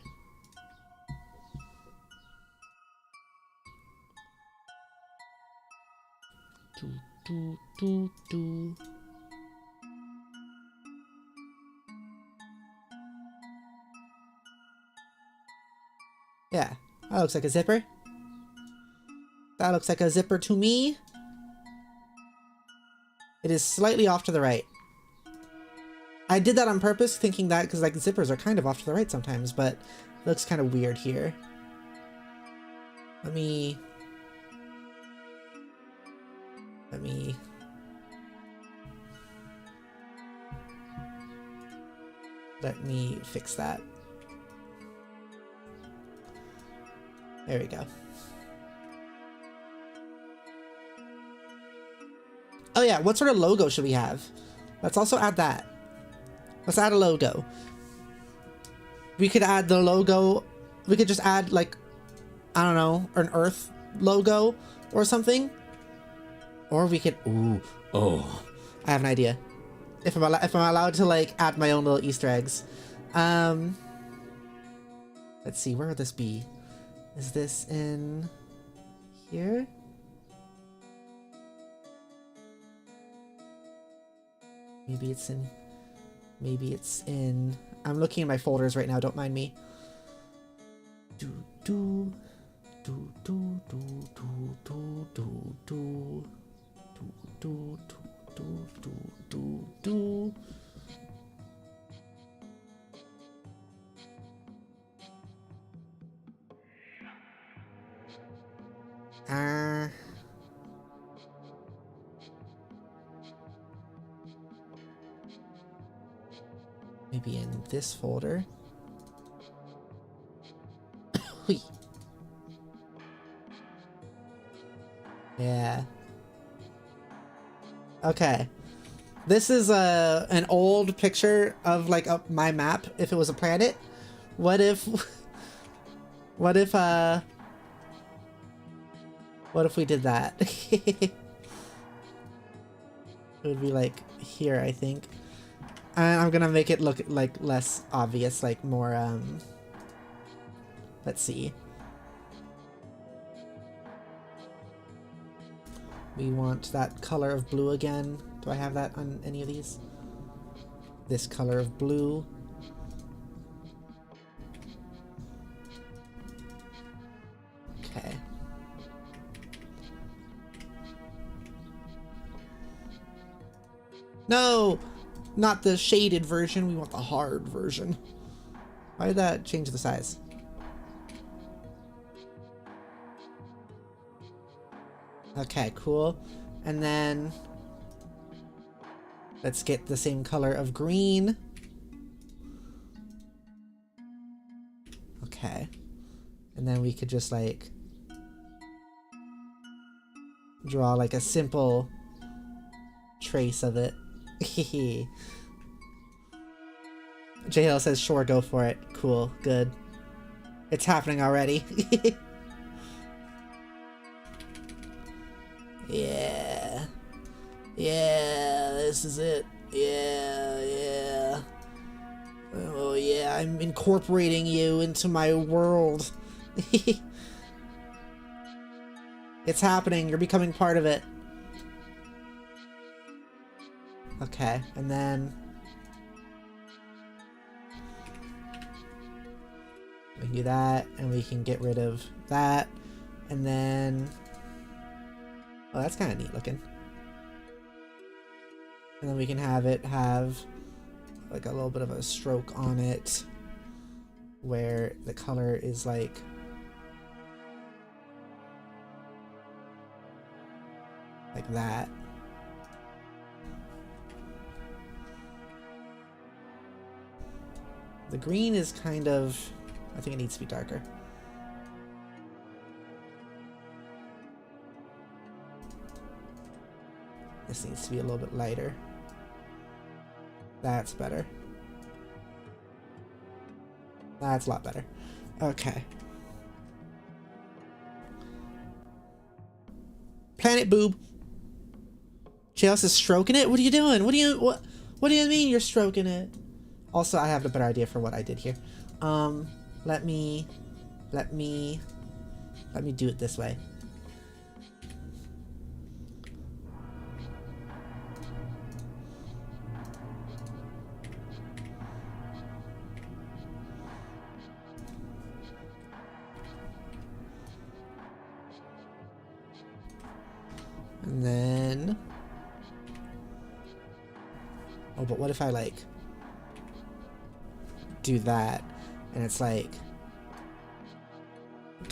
Do. Yeah, that looks like a zipper. That looks like a zipper to me. It is slightly off to the right. I did that on purpose, thinking that because like zippers are kind of off to the right sometimes, but it looks kind of weird here. Let me fix that. There we go. Oh yeah, what sort of logo should we have? Let's also add that. Let's add a logo. We could add the logo. We could just add like, I don't know, an Earth logo or something. Or we could, I have an idea. If I'm allowed to like add my own little Easter eggs. Let's see, where would this be? Is this in here? Maybe it's in, I'm looking in my folders right now, don't mind me. Do. Maybe in this folder. Yeah. Okay. This is an old picture of like my map if it was a planet. What if we did that? It would be like here, I think. And I'm gonna make it look like less obvious, like more let's see. We want that color of blue again. Do I have that on any of these? This color of blue. Okay. No! Not the shaded version, we want the hard version. Why did that change the size? Okay, cool. And then let's get the same color of green. Okay. And then we could just like draw like a simple trace of it. JL says, sure, go for it. Cool, good. It's happening already. Yeah. Yeah, this is it. Yeah, yeah. Oh yeah, I'm incorporating you into my world. It's happening, you're becoming part of it. Okay, and then we can do that, and we can get rid of that, and then... Oh, that's kind of neat looking. And then we can have it have like a little bit of a stroke on it where the color is like that. The green is kind of, I think it needs to be darker. This needs to be a little bit lighter. That's better. That's a lot better. Okay. Planet boob. Chalice is stroking it? What are you doing? What do you mean you're stroking it? Also, I have a better idea for what I did here. Let me do it this way. And then... Oh, but what if I, like, do that, and it's like...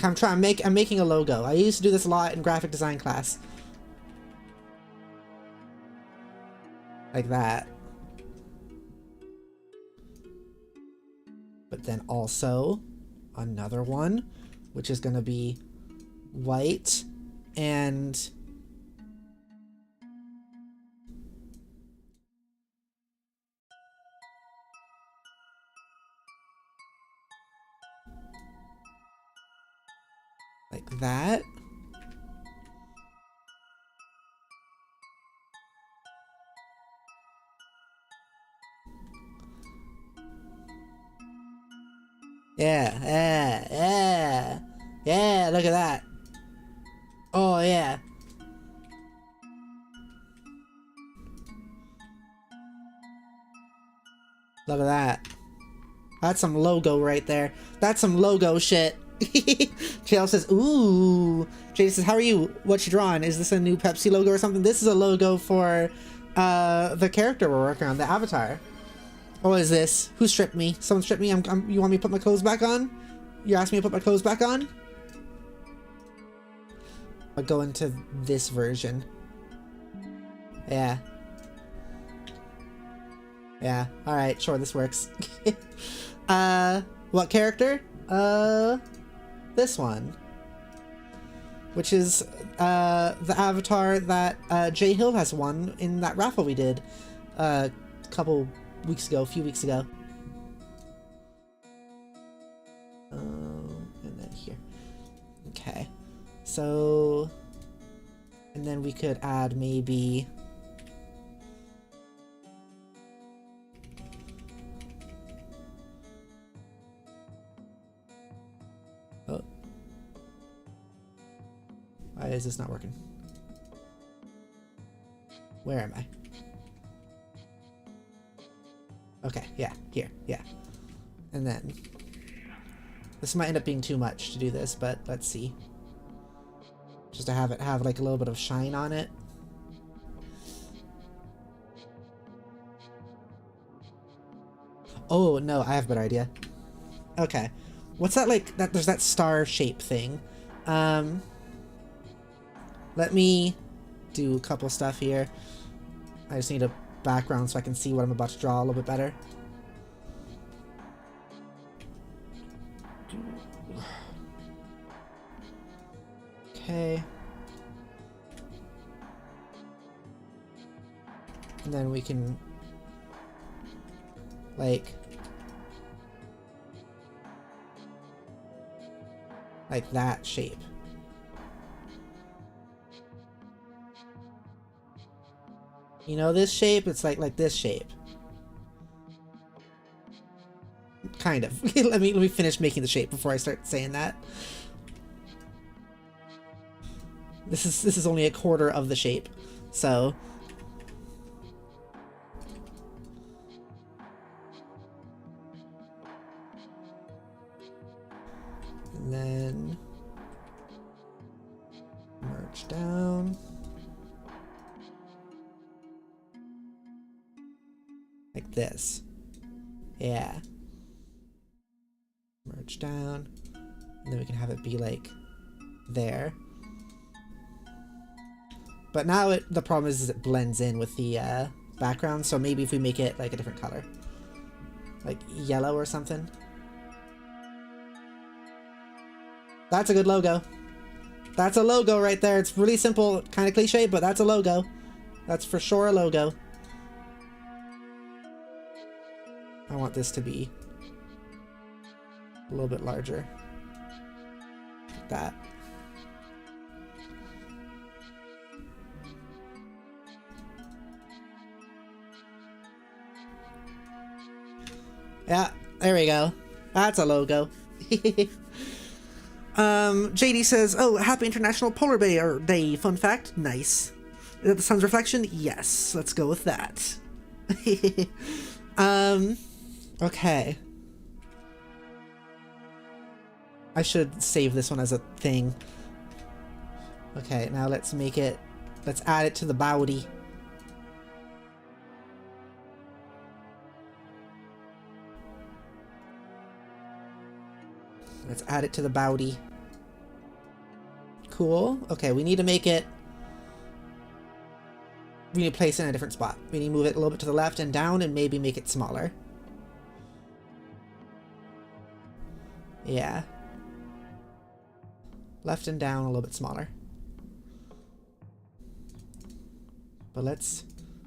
I'm making a logo. I used to do this a lot in graphic design class. Like that. But then also, another one, which is gonna be white, and... like that. Yeah, look at that. Oh, yeah. Look at that. That's some logo right there. That's some logo shit. JL says, ooh. Jay says, how are you? What you drawing? Is this a new Pepsi logo or something? This is a logo for the character we're working on, the avatar. What is this? Who stripped me? Someone stripped me? You want me to put my clothes back on? You asked me to put my clothes back on? I'll go into this version. Yeah. Yeah, alright, sure, this works. What character? This one. Which is, the avatar that, Jay Hill has won in that raffle we did, a few weeks ago. And then here. Okay. So, and then we could add maybe... Oh. Why is this not working? Where am I? Okay, yeah, here, yeah. And then... This might end up being too much to do this, but let's see. Just to have it have like a little bit of shine on it. Oh, no, I have a better idea. Okay. What's that like? There's that star shape thing. Let me do a couple stuff here. I just need a background so I can see what I'm about to draw a little bit better. Okay. And then we can like that shape. You know this shape? It's like this shape. Kind of. let me finish making the shape before I start saying that. This is only a quarter of the shape, so. And then merge down. Like this. Yeah. Merge down. And then we can have it be like there. But now the problem is it blends in with the background, so maybe if we make it like a different color. Like yellow or something. That's a good logo. That's a logo right there. It's really simple, kind of cliche, but that's a logo. That's for sure a logo. I want this to be a little bit larger. Like that. Yeah, there we go. That's a logo. JD says, oh, happy International Polar Bear Day. Fun fact. Nice. Is that the sun's reflection? Yes. Let's go with that. Okay. I should save this one as a thing. Okay, now let's make it, let's add it to the body. Let's add it to the body. Cool. Okay, we need to make it... We need to place it in a different spot. We need to move it a little bit to the left and down and maybe make it smaller. Yeah. Left and down, a little bit smaller. But let's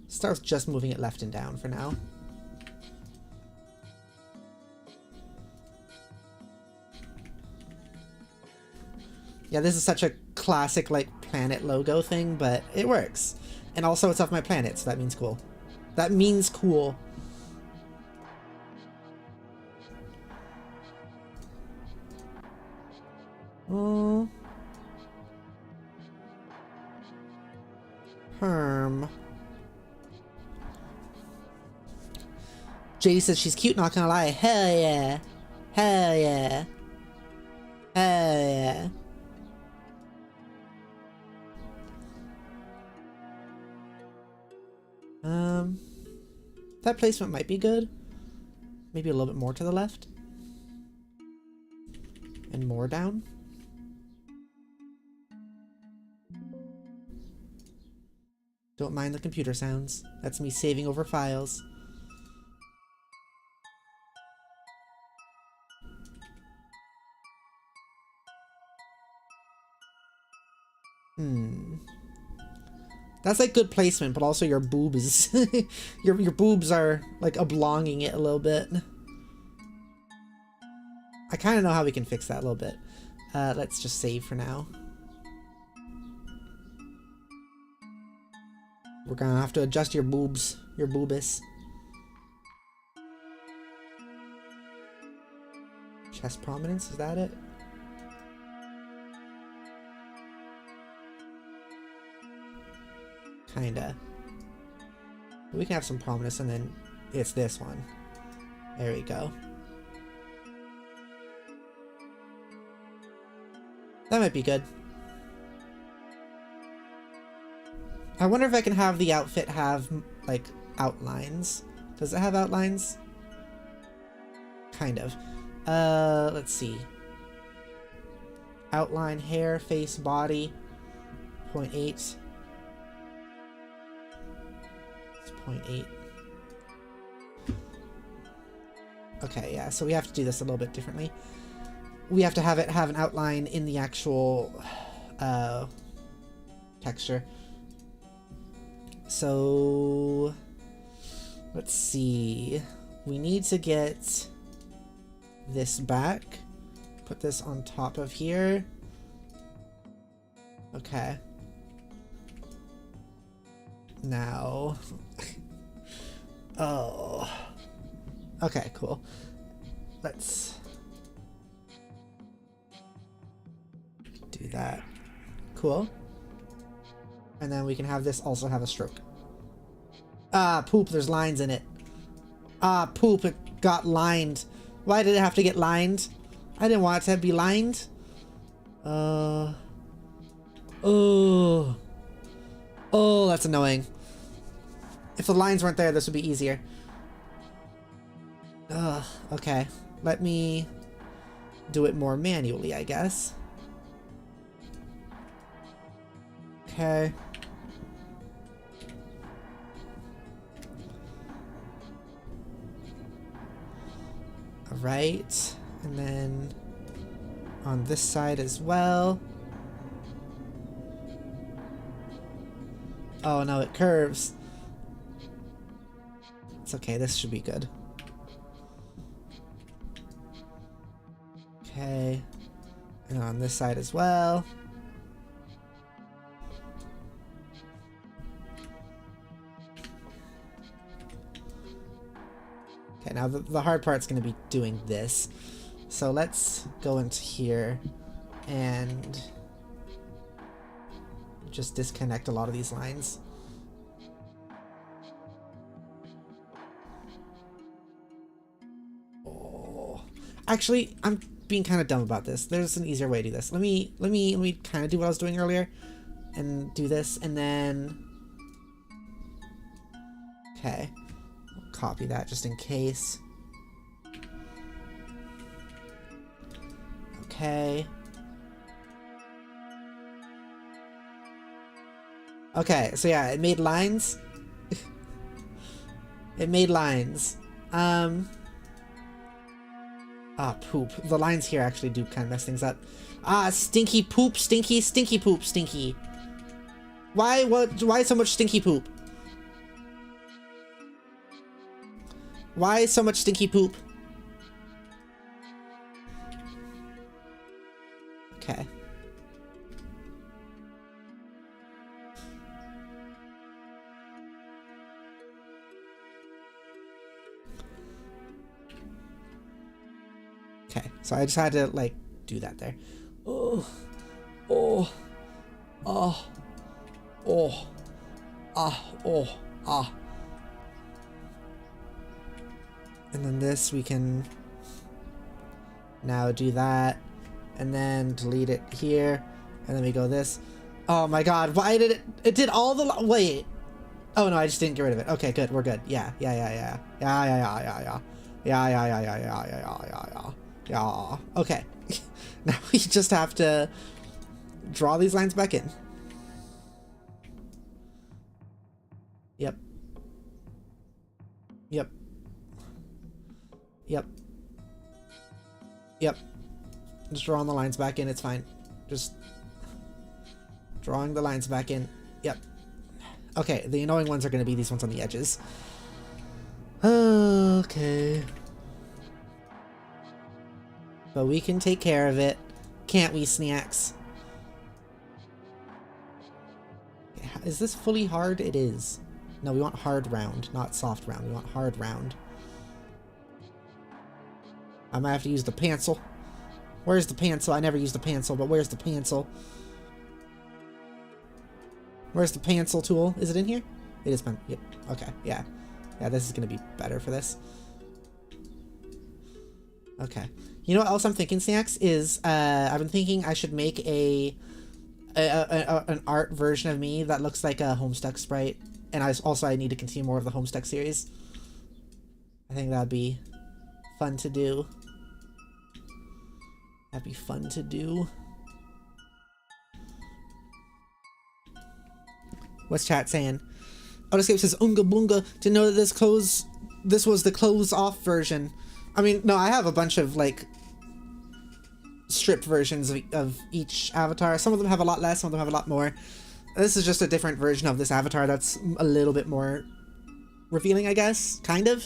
start with just moving it left and down for now. Yeah, this is such a classic, like, planet logo thing, but it works. And also, it's off my planet, so that means cool. That means cool. Oh. Herm. JD says she's cute, not gonna lie. Hell yeah. Hell yeah. Hell yeah. That placement might be good. Maybe a little bit more to the left. And more down. Don't mind the computer sounds. That's me saving over files. That's like good placement, but also your boobs. your boobs are like oblonging it a little bit. I kind of know how we can fix that a little bit. Let's just save for now. We're gonna have to adjust your boobs, your boobus. Chest prominence, is that it? Kinda. We can have some prominence and then it's this one. There we go. That might be good. I wonder if I can have the outfit have, like, outlines. Does it have outlines? Kind of. Let's see. Outline, hair, face, body. 0.8. 0.8. Okay, yeah, so we have to do this a little bit differently. We have to have it have an outline in the actual texture. So let's see. We need to get this back. Put this on top of here. Okay. Now. Oh. Okay, cool. Let's do that. Cool. And then we can have this also have a stroke. Ah, poop, there's lines in it. Ah, poop, it got lined. Why did it have to get lined? I didn't want it to be lined. Oh. Oh, that's annoying. If the lines weren't there, this would be easier. Ugh, okay. Let me do it more manually, I guess. Okay. Alright. And then on this side as well. Oh no, it curves. It's okay, this should be good. Okay. And on this side as well. Okay, now the hard part's going to be doing this. So let's go into here and just disconnect a lot of these lines. Oh. Actually, I'm being kind of dumb about this. There's an easier way to do this. Let me kind of do what I was doing earlier and do this, and then okay. I'll copy that just in case. Okay. Okay, so yeah, it made lines. It made lines. Ah, poop. The lines here actually do kind of mess things up. Ah, stinky poop, stinky, stinky poop, stinky. Why so much stinky poop? Why so much stinky poop? Okay. Okay, so I just had to, like, do that there. Oh, oh, oh, oh, ah, oh, ah. And then this, we can now do that, and then delete it here, and then we go this. Oh my god, why did it did all the, wait. Oh no, I just didn't get rid of it. Okay, good, we're good. Yeah. Yeah. Okay. Now we just have to draw these lines back in. Yep. Yep. Yep. Yep. Just drawing the lines back in, it's fine. Just drawing the lines back in. Yep. Okay, the annoying ones are going to be these ones on the edges. Okay. But we can take care of it. Can't we, snacks? Is this fully hard? It is. No, we want hard round, not soft round. We want hard round. I might have to use the pencil. Where's the pencil? I never use the pencil, but where's the pencil? Where's the pencil tool? Is it in here? It is. Yep. Okay. Yeah. Yeah, this is going to be better for this. Okay. You know what else I'm thinking, Snacks, is I've been thinking I should make an art version of me that looks like a Homestuck sprite. And I need to continue more of the Homestuck series. I think that'd be fun to do. That'd be fun to do. What's chat saying? Autoscape says, Unga Bunga, didn't know that this was the close off version. I mean, no, I have a bunch of, like, stripped versions of each avatar. Some of them have a lot less, some of them have a lot more. This is just a different version of this avatar that's a little bit more revealing, I guess. Kind of.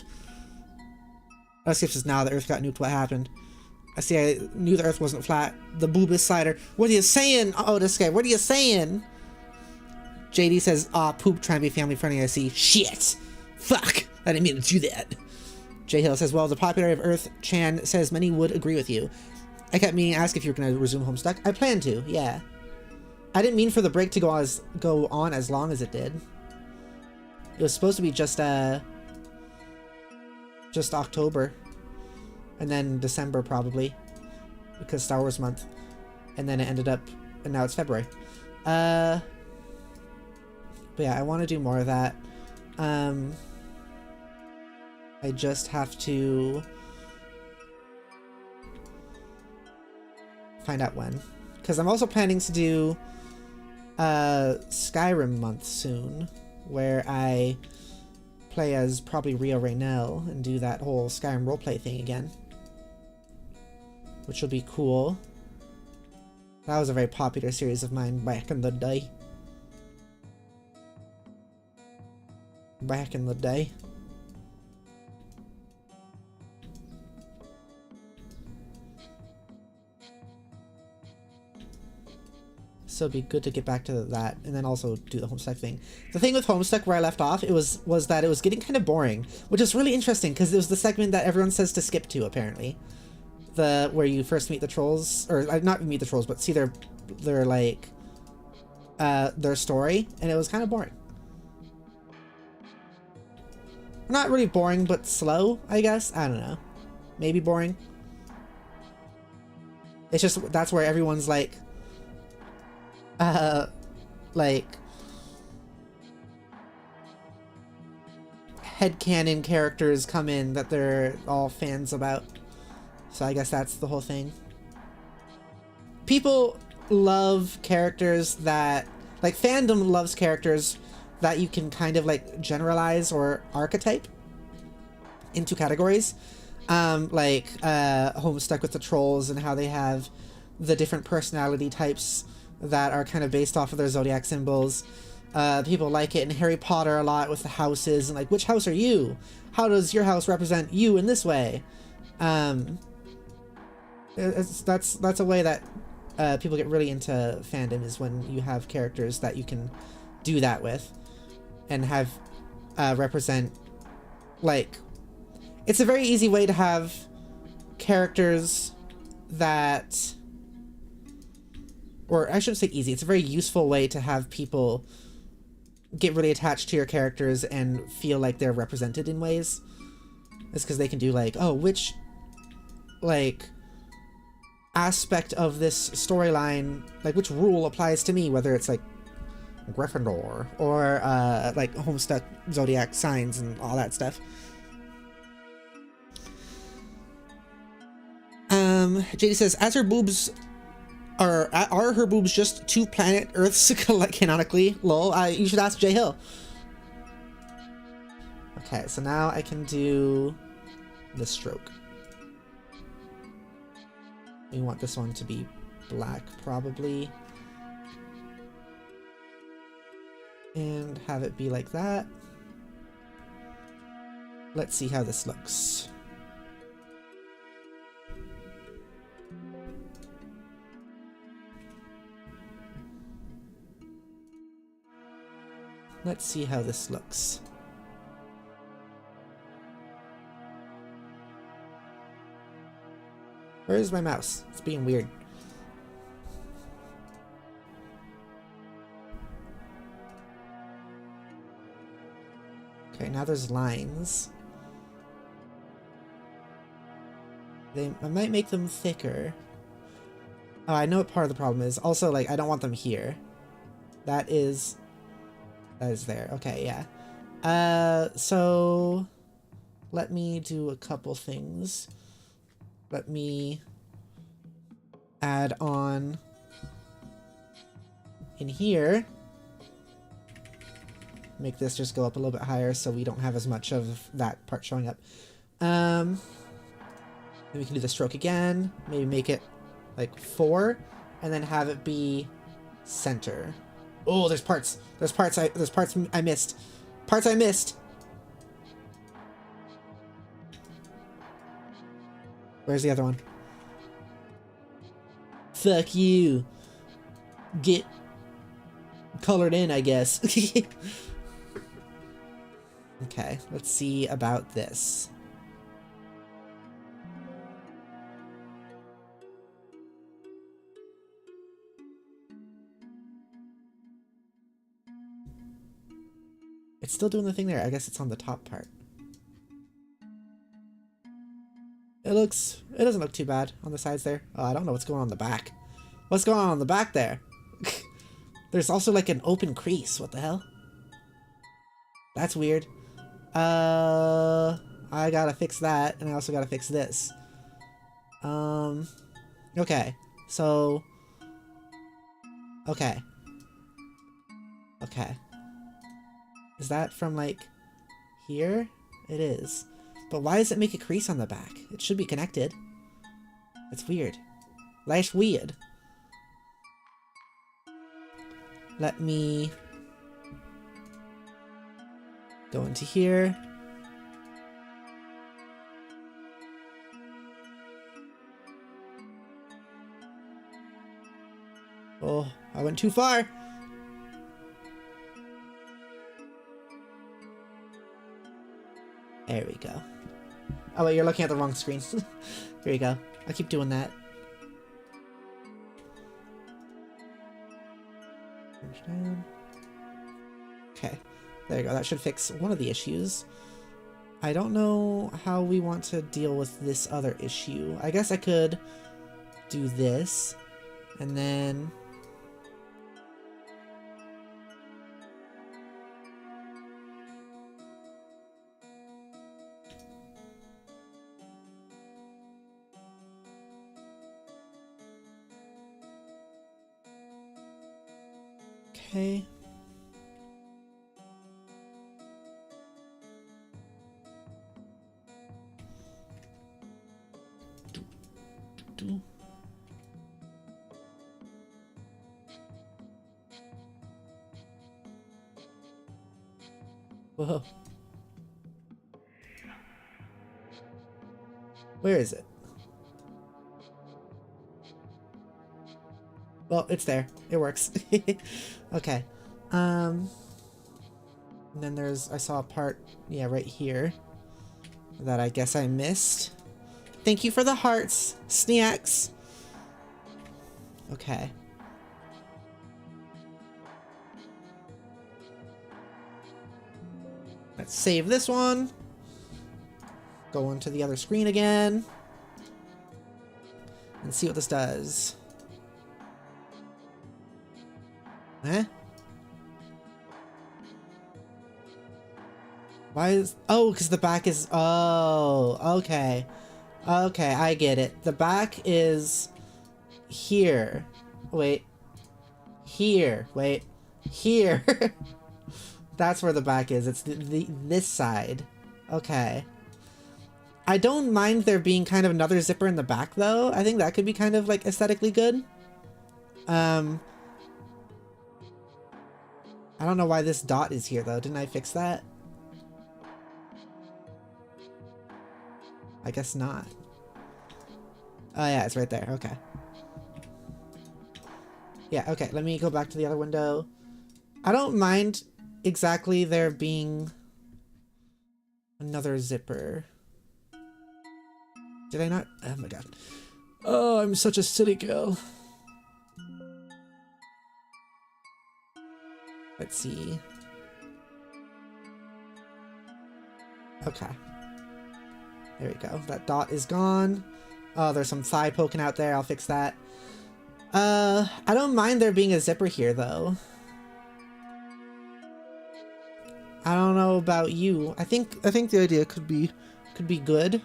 Autoscape says, nah, the Earth got nuked, what happened? I knew the Earth wasn't flat. The boobus slider. What are you saying, Autoscape? What are you saying? JD says, "Aw, poop, trying to be family friendly, I see. Shit! Fuck! I didn't mean to do that." J Hill says, "Well, the popularity of Earth Chan says many would agree with you. I kept meaning to ask if you were going to resume Homestuck. I plan to, yeah. I didn't mean for the break to go on as long as it did. It was supposed to be just October. And then December, probably. Because Star Wars month. And then it ended up, and now it's February. But yeah, I want to do more of that. I just have to find out when. Because I'm also planning to do Skyrim month soon, where I play as probably Rio Raynell and do that whole Skyrim roleplay thing again. Which will be cool. That was a very popular series of mine back in the day. Back in the day. So it'd be good to get back to that, and then also do the Homestuck thing. The thing with Homestuck where I left off, was that it was getting kind of boring, which is really interesting because it was the segment that everyone says to skip to, apparently. Where you first meet the trolls, or not meet the trolls, but see their like their story, and it was kind of boring. Not really boring, but slow, I guess. I don't know. Maybe boring. It's just that's where everyone's like headcanon characters come in that they're all fans about. So I guess that's the whole thing. People love characters that, like, fandom loves characters that you can kind of like generalize or archetype into categories. Homestuck with the trolls and how they have the different personality types that are kind of based off of their zodiac symbols. People like it in Harry Potter a lot with the houses and like, which house are you? How does your house represent you in this way? That's a way that people get really into fandom, is when you have characters that you can do that with and have represent, like, it's a very easy way to have characters that, or I shouldn't say easy, it's a very useful way to have people get really attached to your characters and feel like they're represented in ways. It's because they can do like, oh, which like aspect of this storyline, like which rule applies to me, whether it's like Gryffindor or like Homestuck zodiac signs and all that stuff. JD says, as her boobs are her boobs just two planet Earths canonically? Lol. You should ask J Hill. Okay, so now I can do the stroke. We want this one to be black, probably. And have it be like that. Let's see how this looks. Let's see how this looks. Where is my mouse? It's being weird. Okay, now there's lines. I might make them thicker. Oh, I know what part of the problem is. Also, like, I don't want them here. That is there. Okay, yeah. So let me do a couple things. Let me add on in here. Make this just go up a little bit higher so we don't have as much of that part showing up. Then we can do the stroke again. Maybe make it like 4 and then have it be center. Oh, there's parts. There's parts I missed. Parts I missed. Where's the other one? Fuck you. Get colored in, I guess. Okay, let's see about this. It's still doing the thing there. I guess it's on the top part. It doesn't look too bad on the sides there. Oh, I don't know what's going on the back. What's going on the back there? There's also like an open crease. What the hell? That's weird. I gotta fix that, and I also gotta fix this. Okay. So... Okay. Okay. Is that from, like, here? It is. But why does it make a crease on the back? It should be connected. It's weird. Life's weird. Let me go into here. Oh, I went too far. There we go. Oh wait, you're looking at the wrong screen. There you go. I keep doing that. Okay, there you go. That should fix one of the issues. I don't know how we want to deal with this other issue. I guess I could do this, and then... Okay. Whoa. Where is it? Well, it's there. It works. Okay. And then I saw a part, yeah, right here that I guess I missed. Thank you for the hearts, snacks. Okay. Let's save this one. Go into the other screen again. And see what this does. Huh? Why is... Oh, because the back is... Oh, okay. Okay, I get it. The back is... Here. Wait. Here. Wait. Here. That's where the back is. It's this side. Okay. I don't mind there being kind of another zipper in the back, though. I think that could be kind of, like, aesthetically good. I don't know why this dot is here, though. Didn't I fix that? I guess not. Oh, yeah, it's right there. Okay. Yeah, okay. Let me go back to the other window. I don't mind exactly there being another zipper. Did I not? Oh, my God. Oh, I'm such a silly girl. Let's see. Okay. There we go. That dot is gone. Oh, there's some thigh poking out there. I'll fix that. I don't mind there being a zipper here, though. I don't know about you. I think the idea could be good.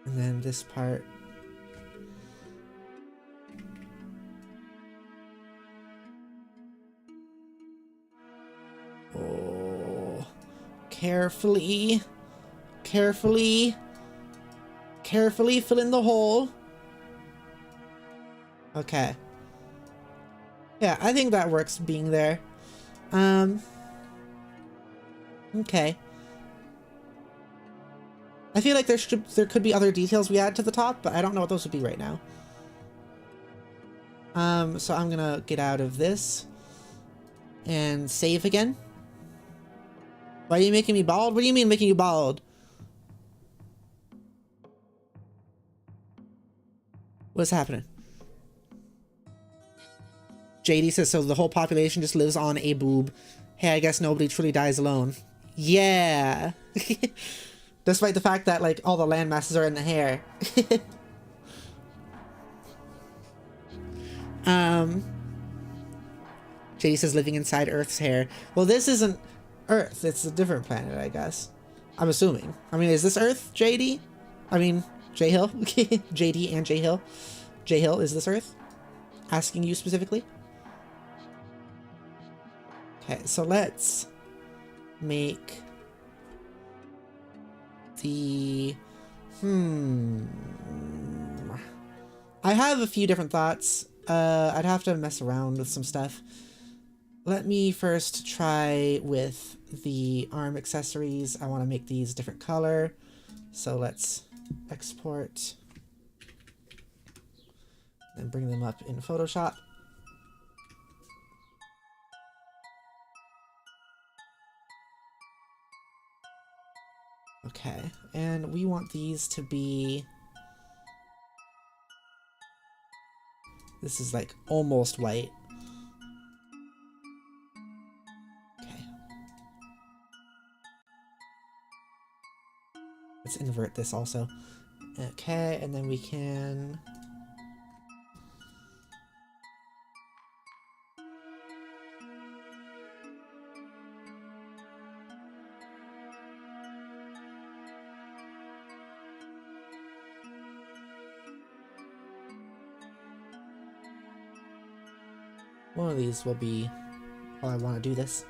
And then this part. Oh, carefully, carefully, carefully fill in the hole. Okay. Yeah, I think that works being there. Okay. I feel like there could be other details we add to the top, but I don't know what those would be right now. So I'm gonna get out of this and save again. Why are you making me bald? What do you mean making you bald? What's happening? JD says, so the whole population just lives on a boob. Hey, I guess nobody truly dies alone. Yeah. Despite the fact that, like, all the land masses are in the hair. JD says living inside Earth's hair. Well, this isn't Earth. It's a different planet, I guess. I'm assuming. I mean, is this Earth, JD? I mean, J-Hill? JD and J-Hill? J-Hill, is this Earth? Asking you specifically. Okay, so let's make the... I have a few different thoughts. I'd have to mess around with some stuff. Let me first try with the arm accessories. I want to make these different color. So let's export and bring them up in Photoshop. Okay, and we want these to be... This is like almost white. Okay. Let's invert this also. Okay, and then we can... One of these will be how I want to do this.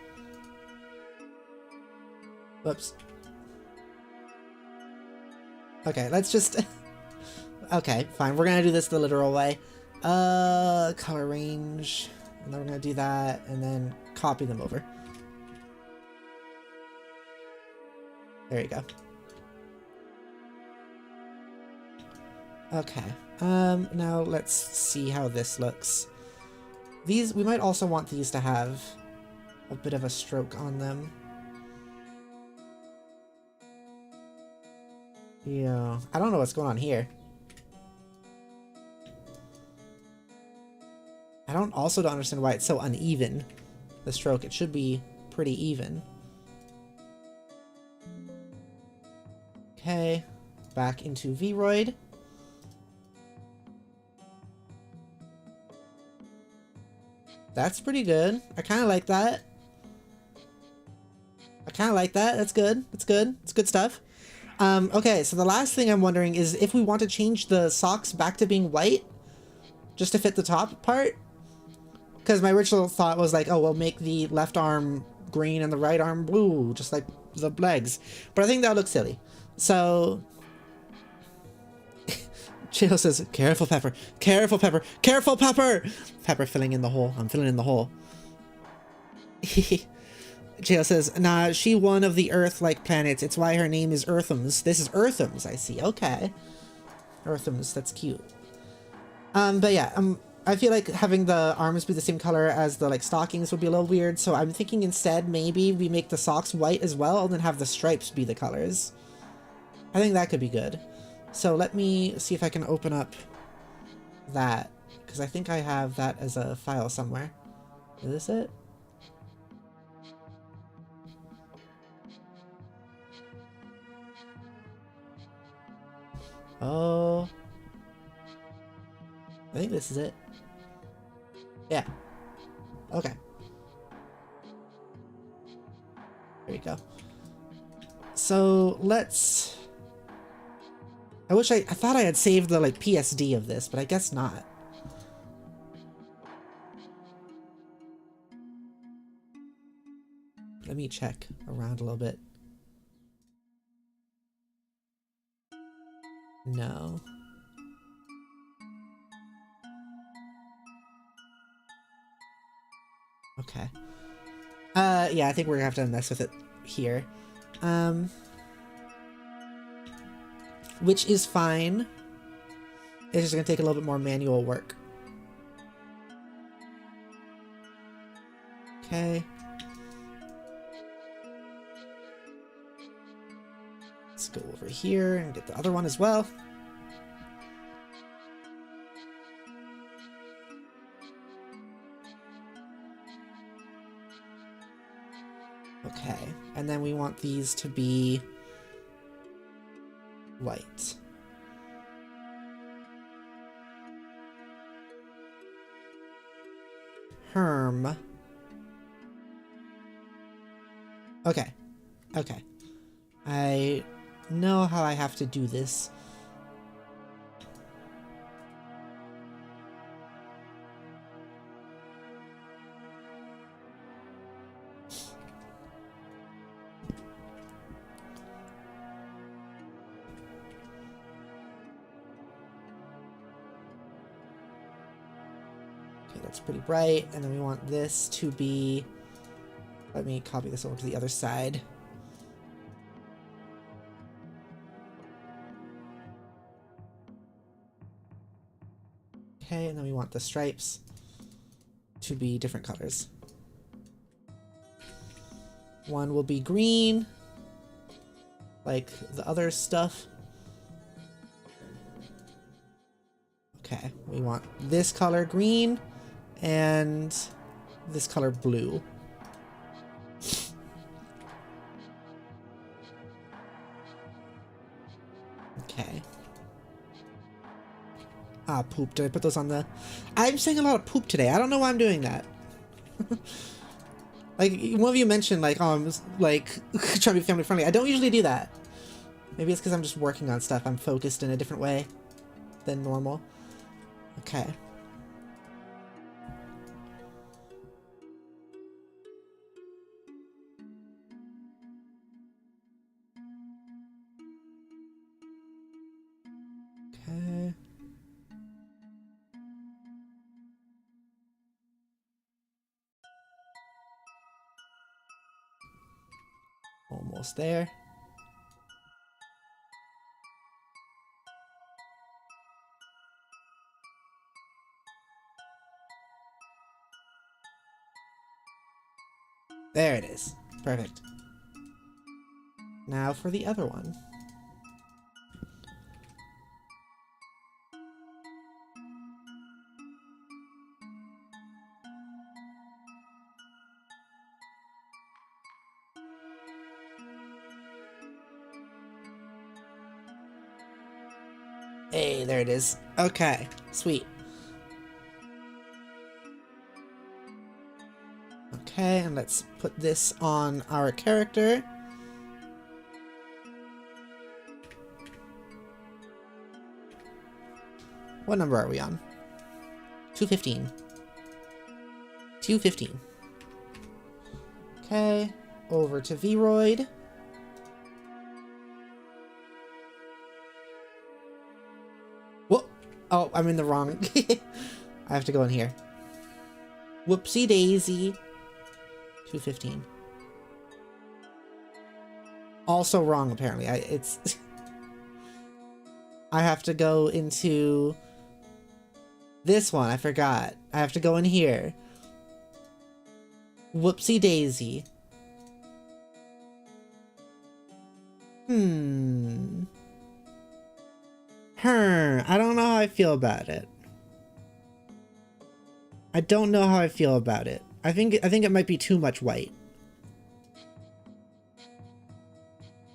Whoops. Okay, let's just... Okay, fine. We're gonna do this the literal way. Color range. And then we're gonna do that, and then copy them over. There you go. Okay. Now let's see how this looks. These, we might also want these to have a bit of a stroke on them. Yeah, I don't know what's going on here. I don't understand why it's so uneven, the stroke. It should be pretty even. Okay, back into Vroid. That's pretty good. I kind of like that. That's good. It's good. It's good stuff. Okay, so the last thing I'm wondering is if we want to change the socks back to being white, just to fit the top part. Because my original thought was like, oh, we'll make the left arm green and the right arm blue, just like the legs. But I think that would look silly. So... Chill says, careful, Pepper. Careful, Pepper. Careful, Pepper! Pepper filling in the hole. I'm filling in the hole. Chill says, nah, she one of the Earth-like planets. It's why her name is Earthums. This is Earthums, I see. Okay. Earthums, that's cute. But yeah, I feel like having the arms be the same color as the, like, stockings would be a little weird. So I'm thinking instead maybe we make the socks white as well and then have the stripes be the colors. I think that could be good. So let me see if I can open up that, because I think I have that as a file somewhere. Is this it? Oh. I think this is it. Yeah. Okay. There you go. So let's... I thought I had saved the, like, PSD of this, but I guess not. Let me check around a little bit. No. Okay. Yeah, I think we're gonna have to mess with it here. Which is fine. It's just gonna take a little bit more manual work. Okay. Let's go over here and get the other one as well. Okay, and then we want these to be white. Herm. Okay. Okay. I know how I have to do this. Okay, that's pretty bright. And then we want this to be... Let me copy this over to the other side. Okay, and then we want the stripes to be different colors. One will be green, like the other stuff. Okay, we want this color green and this color blue. Okay. Ah, poop. Did I put those on the... I'm saying a lot of poop today. I don't know why I'm doing that. Like, one of you mentioned, like, oh, I'm, like, trying to be family friendly. I don't usually do that. Maybe it's because I'm just working on stuff. I'm focused in a different way than normal. Okay. Okay. Almost there. There it is. Perfect. Now for the other one. Hey, there it is. Okay, sweet. Okay, and let's put this on our character. What number are we on? 215. 215. Okay, over to Vroid. Whoa! Oh, I'm in the wrong... I have to go in here. Whoopsie daisy. 215. Also wrong, apparently. It's... I have to go into... this one, I forgot. I have to go in here. Whoopsie daisy. I don't know how I feel about it. I don't know how I feel about it. I think it might be too much white.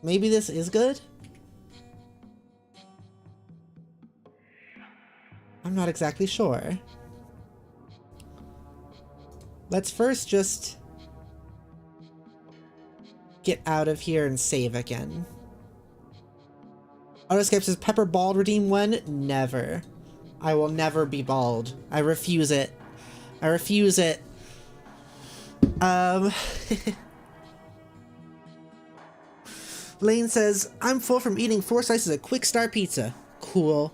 Maybe this is good? I'm not exactly sure. Let's first just get out of here and save again. Autoscape says, Pepper bald redeem when? Never. I will never be bald. I refuse it. I refuse it. Lane says, I'm full from eating 4 slices of Quick Star pizza. Cool.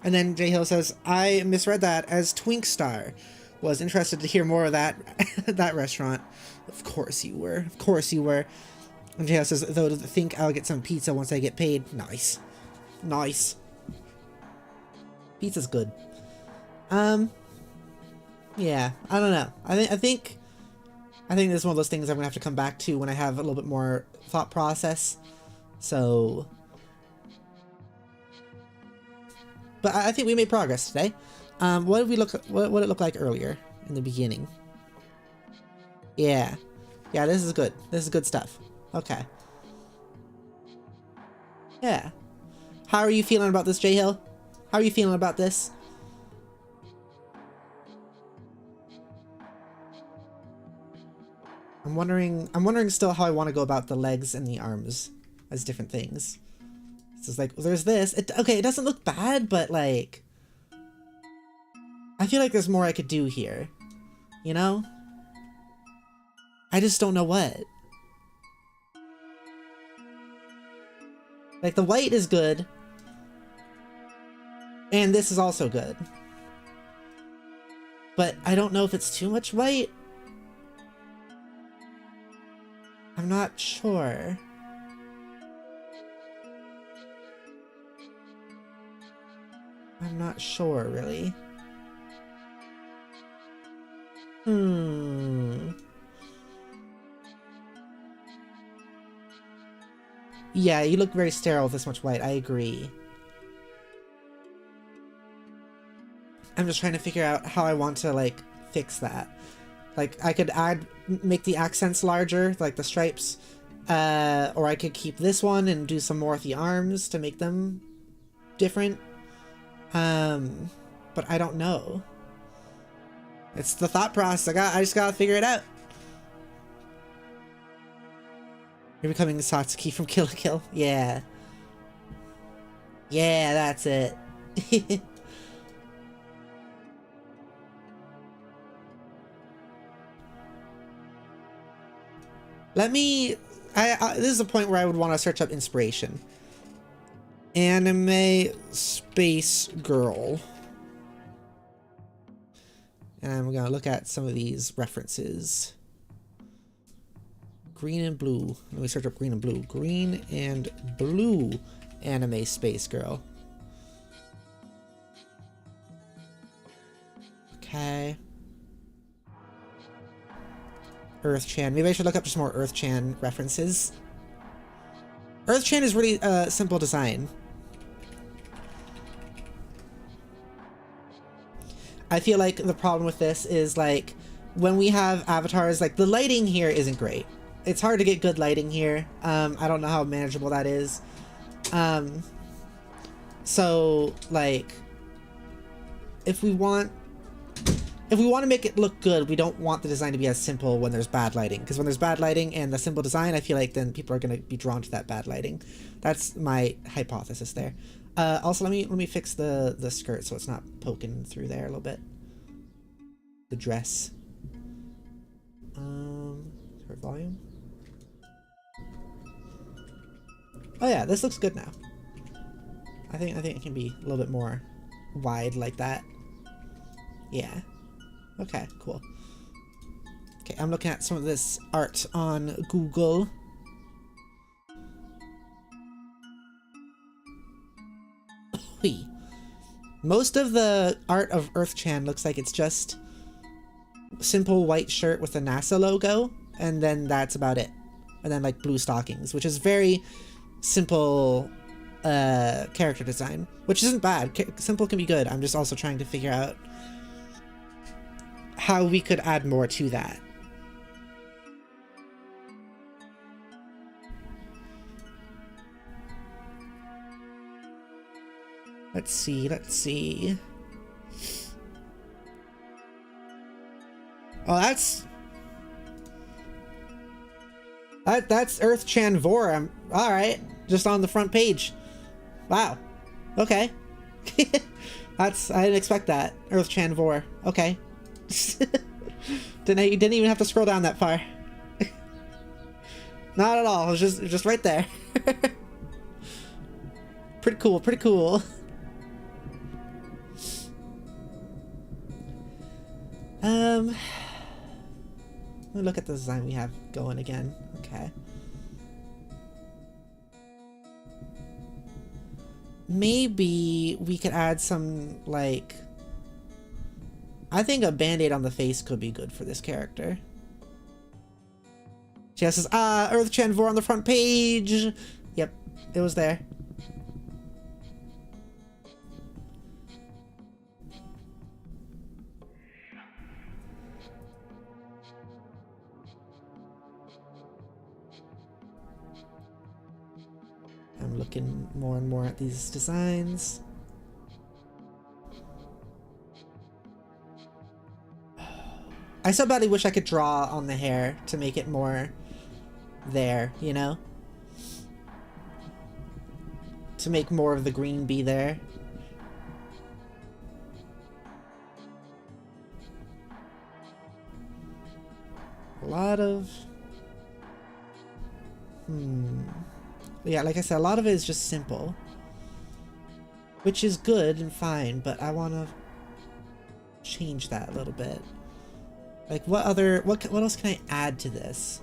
And then J Hill says, I misread that as Twink Star. was interested to hear more of that that restaurant. Of course you were. Of course you were. And J says, though, to think I'll get some pizza once I get paid. Nice. Nice. Pizza's good. Yeah, I don't know. I think this is one of those things I'm gonna have to come back to when I have a little bit more thought process. So, but I think we made progress today. What did we look? What did it look like earlier in the beginning? Yeah, yeah. This is good. This is good stuff. Okay. Yeah. How are you feeling about this, J Hill? How are you feeling about this? I'm wondering still how I want to go about the legs and the arms as different things. It's just like, there's this. Okay, it doesn't look bad, but like, I feel like there's more I could do here. You know? I just don't know what. Like, the white is good. And this is also good. But I don't know if it's too much white. I'm not sure. I'm not sure, really. Yeah, you look very sterile with this much white. I agree. I'm just trying to figure out how I want to, like, fix that. Like, I could make the accents larger, like the stripes, or I could keep this one and do some more with the arms to make them different. But I don't know. It's the thought process. I just gotta figure it out. You're becoming Satsuki from Kill la Kill. Yeah. Yeah, that's it. Let me... this is a point where I would want to search up inspiration. Anime Space Girl. And I'm going to look at some of these references. Green and blue. Let me search up green and blue. Green and blue anime Space Girl. Okay. Earth-chan. Maybe I should look up just more Earth-chan references. Earth-chan is really simple design. I feel like the problem with this is, like, when we have avatars, like, the lighting here isn't great. It's hard to get good lighting here. I don't know how manageable that is. So, like, if we want to make it look good, we don't want the design to be as simple when there's bad lighting. Because when there's bad lighting and the simple design, I feel like then people are going to be drawn to that bad lighting. That's my hypothesis there. Also, let me fix the skirt so it's not poking through there a little bit. The dress. Skirt volume. Oh yeah, this looks good now. I think it can be a little bit more wide like that. Yeah. Okay, cool. Okay, I'm looking at some of this art on Google. Most of the art of Earth-chan looks like it's just simple white shirt with a NASA logo, and then that's about it. And then, like, blue stockings, which is very simple character design, which isn't bad. Simple can be good. I'm just also trying to figure out how we could add more to that. Let's see. Oh, that's Earth-chan Vor. Alright, just on the front page. Wow. Okay. I didn't expect that. Earth-chan Vor. Okay. You didn't even have to scroll down that far. Not at all. It was just right there. Pretty cool. Let me look at the design we have going again. Okay. Maybe we could add some, like... I think a band-aid on the face could be good for this character. Jess says, Earth Chanvor on the front page! Yep, it was there. I'm looking more and more at these designs. I so badly wish I could draw on the hair to make it more there, you know? To make more of the green be there. A lot of... Yeah, like I said, a lot of it is just simple. Which is good and fine, but I want to change that a little bit. Like, what else can I add to this?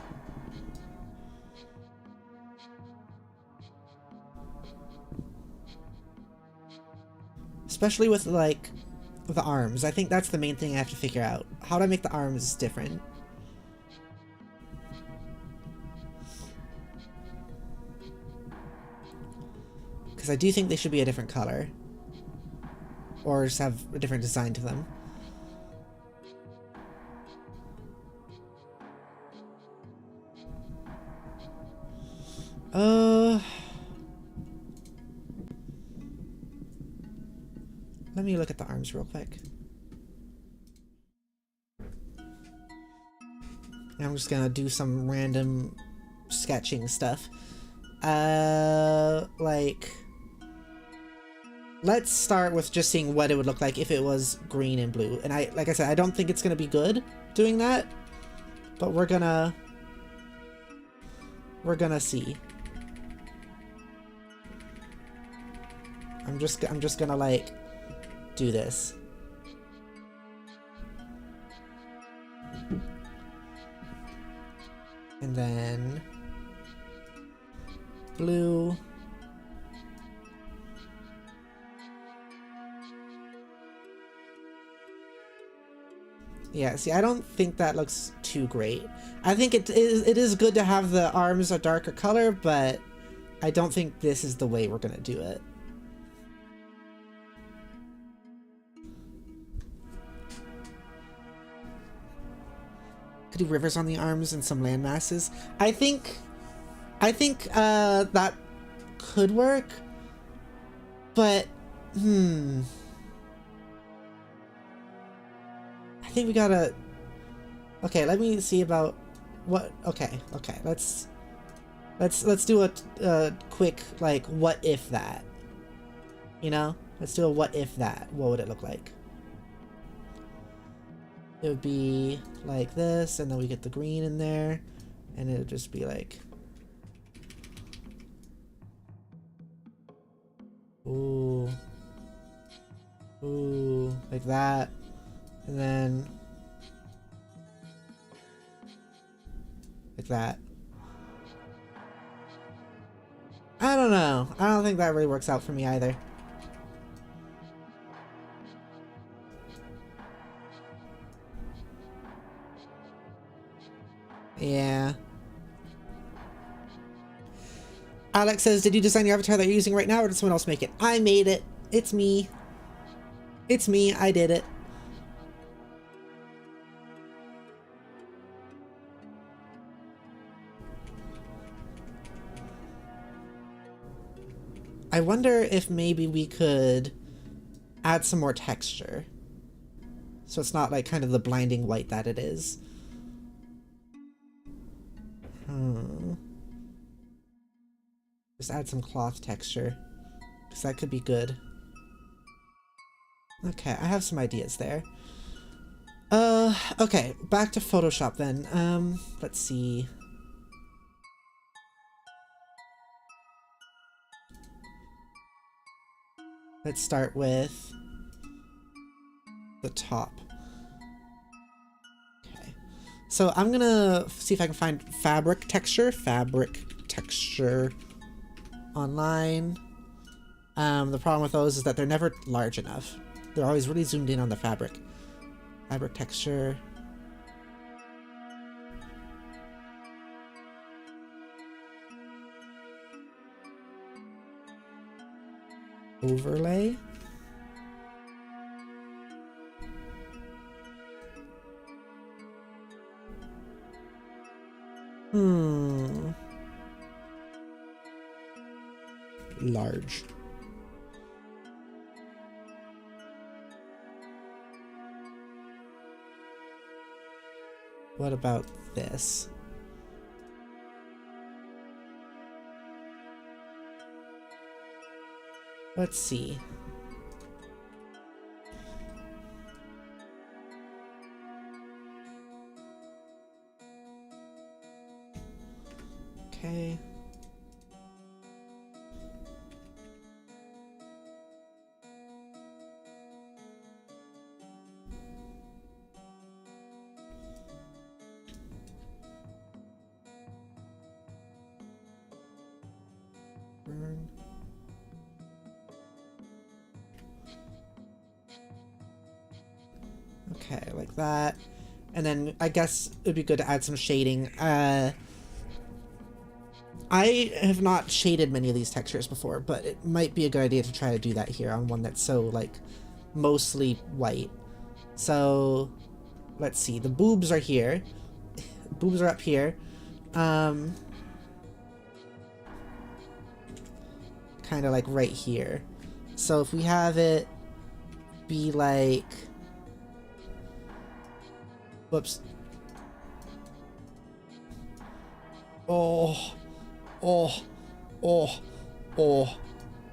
Especially with, like, the arms. I think that's the main thing I have to figure out. How do I make the arms different? Because I do think they should be a different color. Or just have a different design to them. Let me look at the arms real quick. I'm just gonna do some random sketching stuff. Like... Let's start with just seeing what it would look like if it was green and blue. And like I said, I don't think it's gonna be good doing that. But we're gonna see. I'm just gonna, like, do this. And then blue. Yeah, see, I don't think that looks too great. I think it is good to have the arms a darker color, but I don't think this is the way we're gonna do it. Could do rivers on the arms and some land masses. I think that could work, but I think we gotta... Okay, let me see about what... Okay, let's do a quick, like, what if that? You know? Let's do a what if that. What would it look like? It would be like this, and then we get the green in there, and it would just be like... Ooh. Ooh, like that. And then... like that. I don't know. I don't think that really works out for me either. Yeah. Alex says, did you design your avatar that you're using right now, or did someone else make it? I made it. It's me. It's me. I did it. I wonder if maybe we could add some more texture. So it's not like kind of the blinding white that it is. Just add some cloth texture, because that could be good. Okay, I have some ideas there. Okay, back to Photoshop then. Let's see. Let's start with the top. So I'm gonna see if I can find fabric texture online. The problem with those is that they're never large enough. They're always really zoomed in on the fabric. Fabric texture. Overlay. Large. What about this? Let's see. Okay. Burn. Okay, like that. And then I guess it'd be good to add some shading. I have not shaded many of these textures before, but it might be a good idea to try to do that here on one that's so, like, mostly white. So, let's see. The boobs are here. Boobs are up here. Kind of like right here. So if we have it be like... Whoops. Oh... Oh, oh, oh,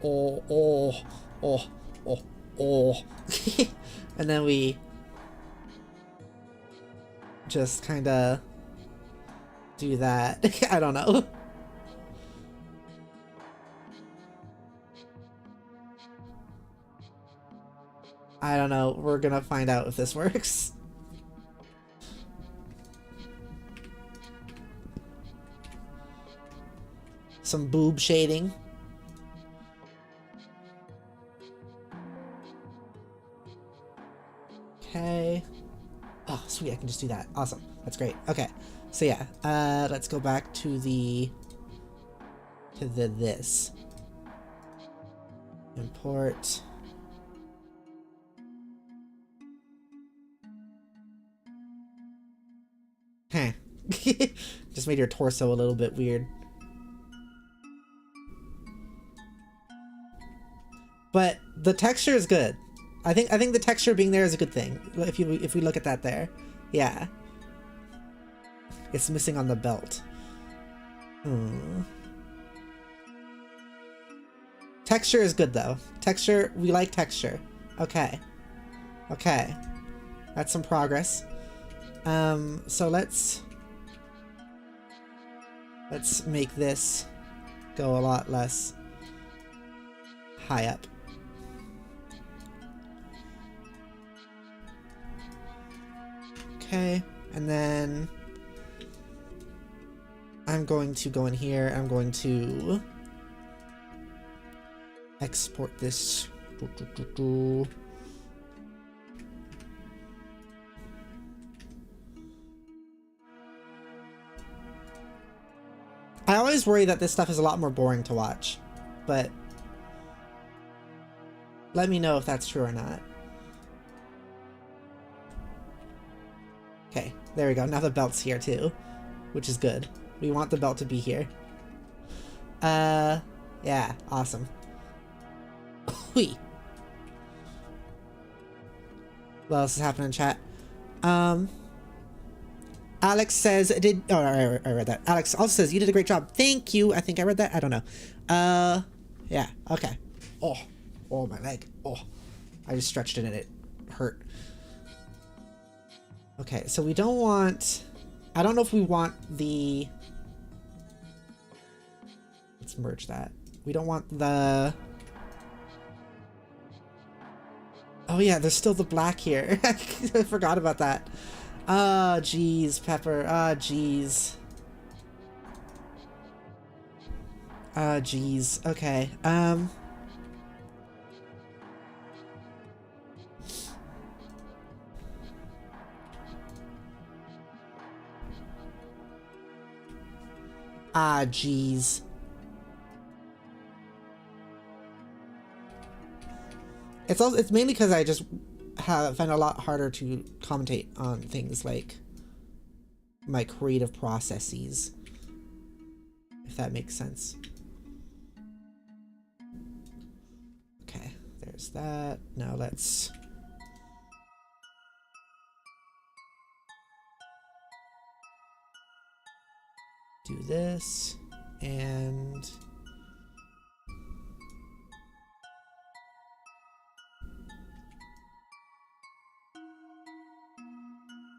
oh, oh, oh, oh, oh. And then we just kind of do that. I don't know. I don't know. We're gonna find out if this works. Some boob shading. Okay. Oh, sweet, I can just do that. Awesome. That's great. Okay. So yeah, let's go back to this. Import. Huh. Just made your torso a little bit weird. But the texture is good. I think the texture being there is a good thing. If we look at that there. Yeah. It's missing on the belt. Texture is good though. Texture, we like texture. Okay. Okay. That's some progress. So let's make this go a lot less high up. Okay, and then I'm going to go in here. I'm going to export this. I always worry that this stuff is a lot more boring to watch, but let me know if that's true or not. Okay, there we go. Now the belt's here too, which is good. We want the belt to be here. Yeah, awesome. Whee. What else is happening in chat? Alex says, oh, I read that. Alex also says, you did a great job. Thank you. I think I read that. I don't know. Yeah, okay. Oh, my leg. Oh, I just stretched it and it hurt. Okay, so we don't want... I don't know if we want the... Let's merge that. We don't want the... Oh yeah, there's still the black here. I forgot about that. Ah, jeez, Pepper. Ah, jeez. Ah, jeez. Okay. Ah, jeez. It's mainly because I just find it a lot harder to commentate on things like my creative processes, if that makes sense. Okay, there's that. Now let's do this and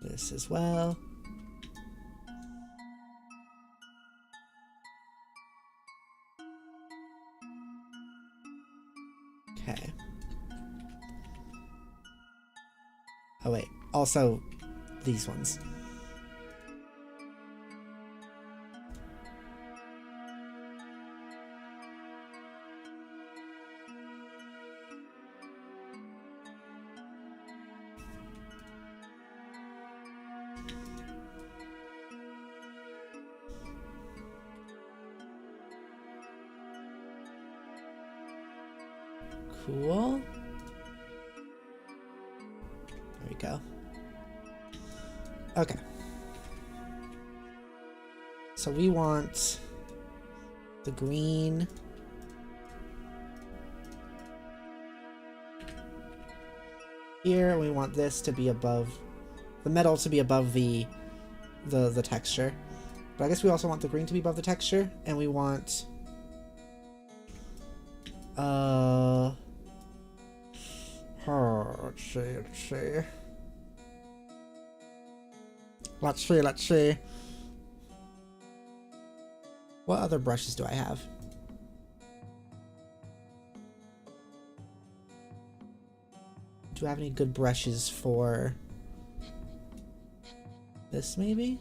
this as well. Okay. Oh wait, also these ones. Cool. There we go. Okay. So we want the green here. We want this to be above the metal to be above the texture. But I guess we also want the green to be above the texture, and we want let's see. What other brushes do I have? Do I have any good brushes for this, maybe?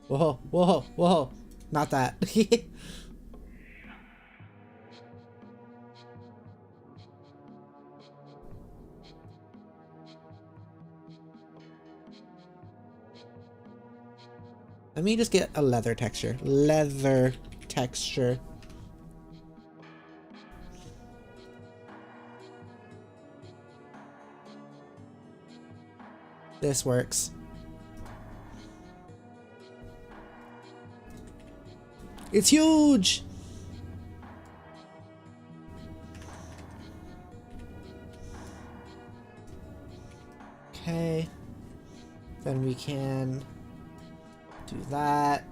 Whoa, whoa, whoa. Not that. Let me just get a leather texture. Leather texture. This works. It's huge! Okay. Then we can do that.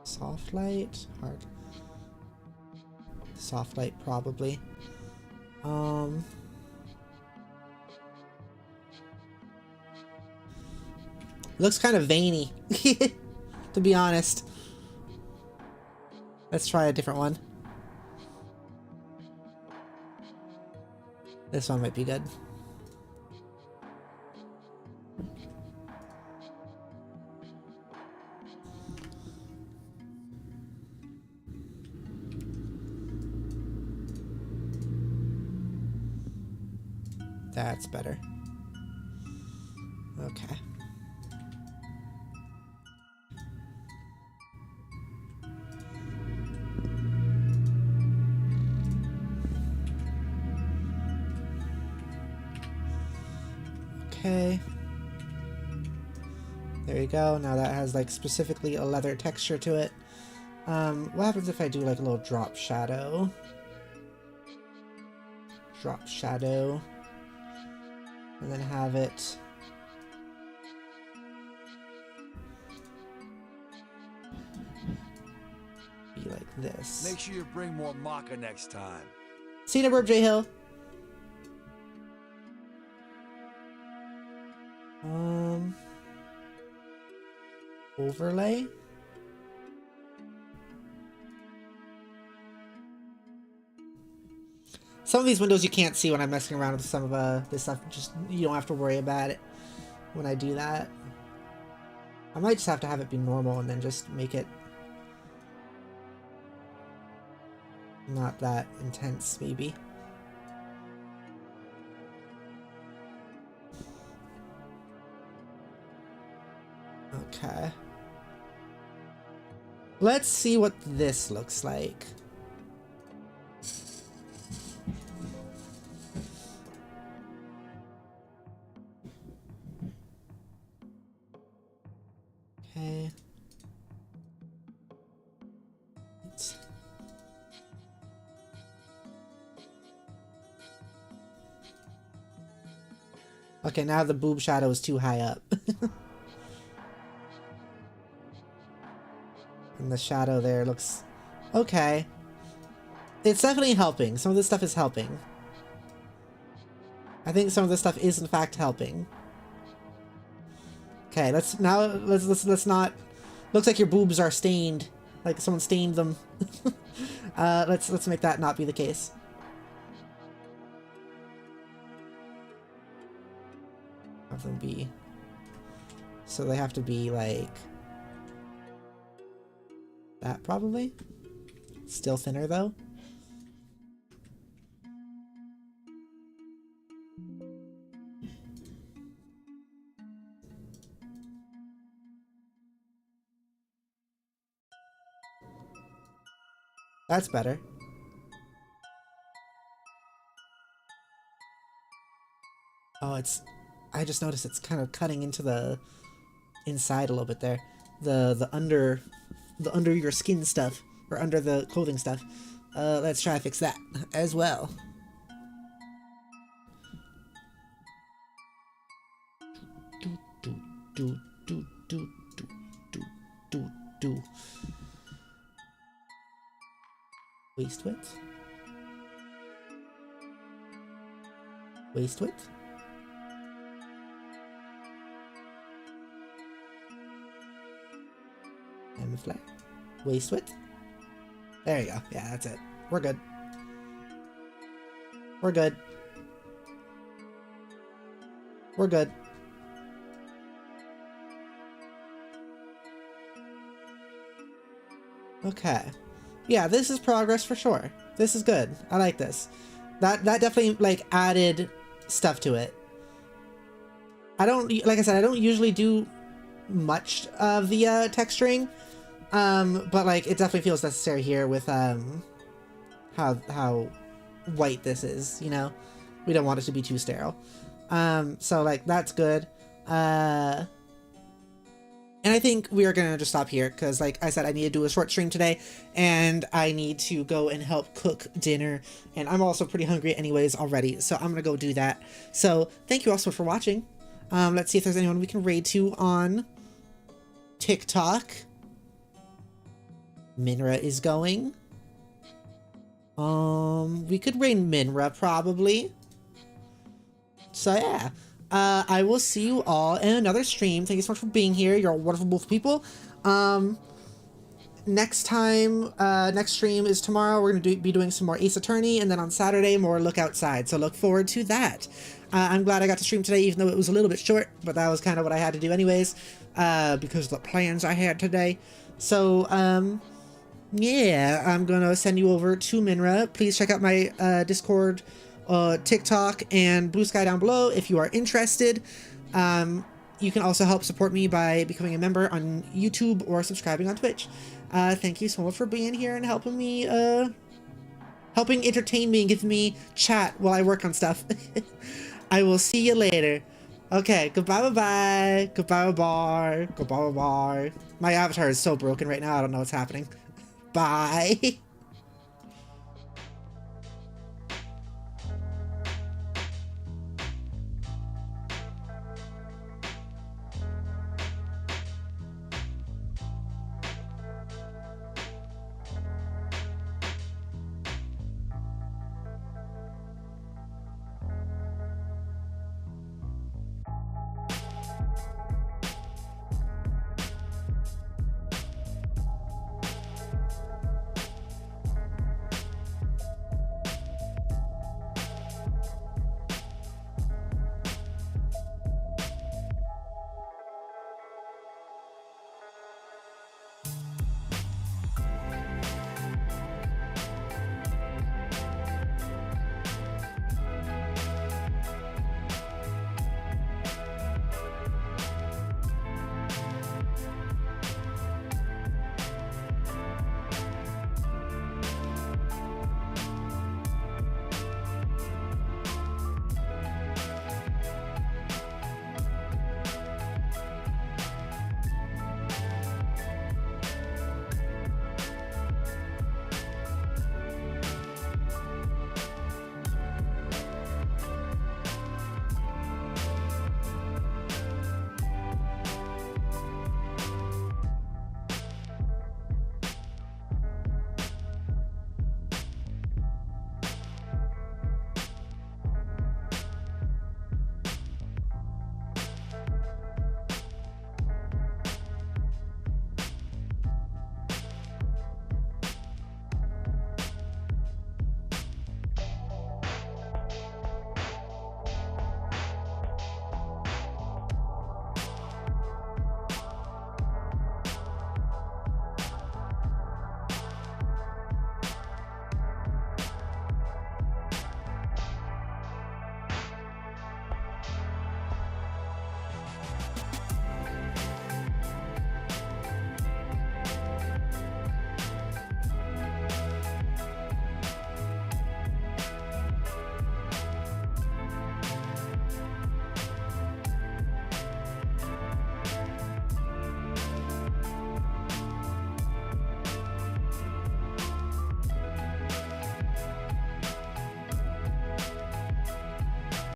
Soft light? Hard. Soft light, probably. Looks kind of veiny, to be honest. Let's try a different one. This one might be good. That's better. Okay. Okay. There you go. Now that has like specifically a leather texture to it. What happens if I do like a little drop shadow? Drop shadow. And then have it be like this.
Make sure you bring more maca next time.
See you, Birb J Hill. Overlay. Some of these windows you can't see when I'm messing around with some of this stuff. Just, you don't have to worry about it when I do that. I might just have to have it be normal and then just make it not that intense, maybe. Okay. Let's see what this looks like. Okay. Okay, now the boob shadow is too high up. And the shadow there looks okay. It's definitely helping. Some of this stuff is helping. I think some of this stuff is in fact helping. Okay, let's not. Looks like your boobs are stained, like someone stained them. Let's make that not be the case. Have them be. So they have to be like that, probably. Still thinner though. That's better. Oh, I just noticed it's kind of cutting into the inside a little bit there. The under your skin stuff, or under the clothing stuff. Let's try to fix that as well. Do. Waist width. Waist width. And flat. Waist width. There you go. Yeah, that's it. We're good. We're good. We're good. Okay. Yeah, this is progress for sure. This is good. I like this. That definitely, like, added stuff to it. I don't, like I said, I don't usually do much of the texturing, but like it definitely feels necessary here with how white this is, you know? We don't want it to be too sterile. So like that's good. And I think we are gonna just stop here because, like I said, I need to do a short stream today, and I need to go and help cook dinner. And I'm also pretty hungry anyways already, so I'm gonna go do that. So thank you also for watching. Let's see if there's anyone we can raid to on TikTok. Minra is going. We could raid Minra probably. So yeah. I will see you all in another stream. Thank you so much for being here. You're wonderful, beautiful people. Next time, next stream is tomorrow. We're going to be doing some more Ace Attorney, and then on Saturday, more Look Outside. So look forward to that. I'm glad I got to stream today, even though it was a little bit short, but that was kind of what I had to do anyways, because of the plans I had today. So, yeah, I'm going to send you over to Minra. Please check out my Discord, TikTok, and Blue Sky down below if you are interested. You can also help support me by becoming a member on YouTube or subscribing on Twitch. Thank you so much for being here and helping me, helping entertain me and give me chat while I work on stuff. I will see you later. Okay, goodbye, bye-bye. Goodbye, bye. Goodbye, bye. My avatar is so broken right now, I don't know what's happening. Bye.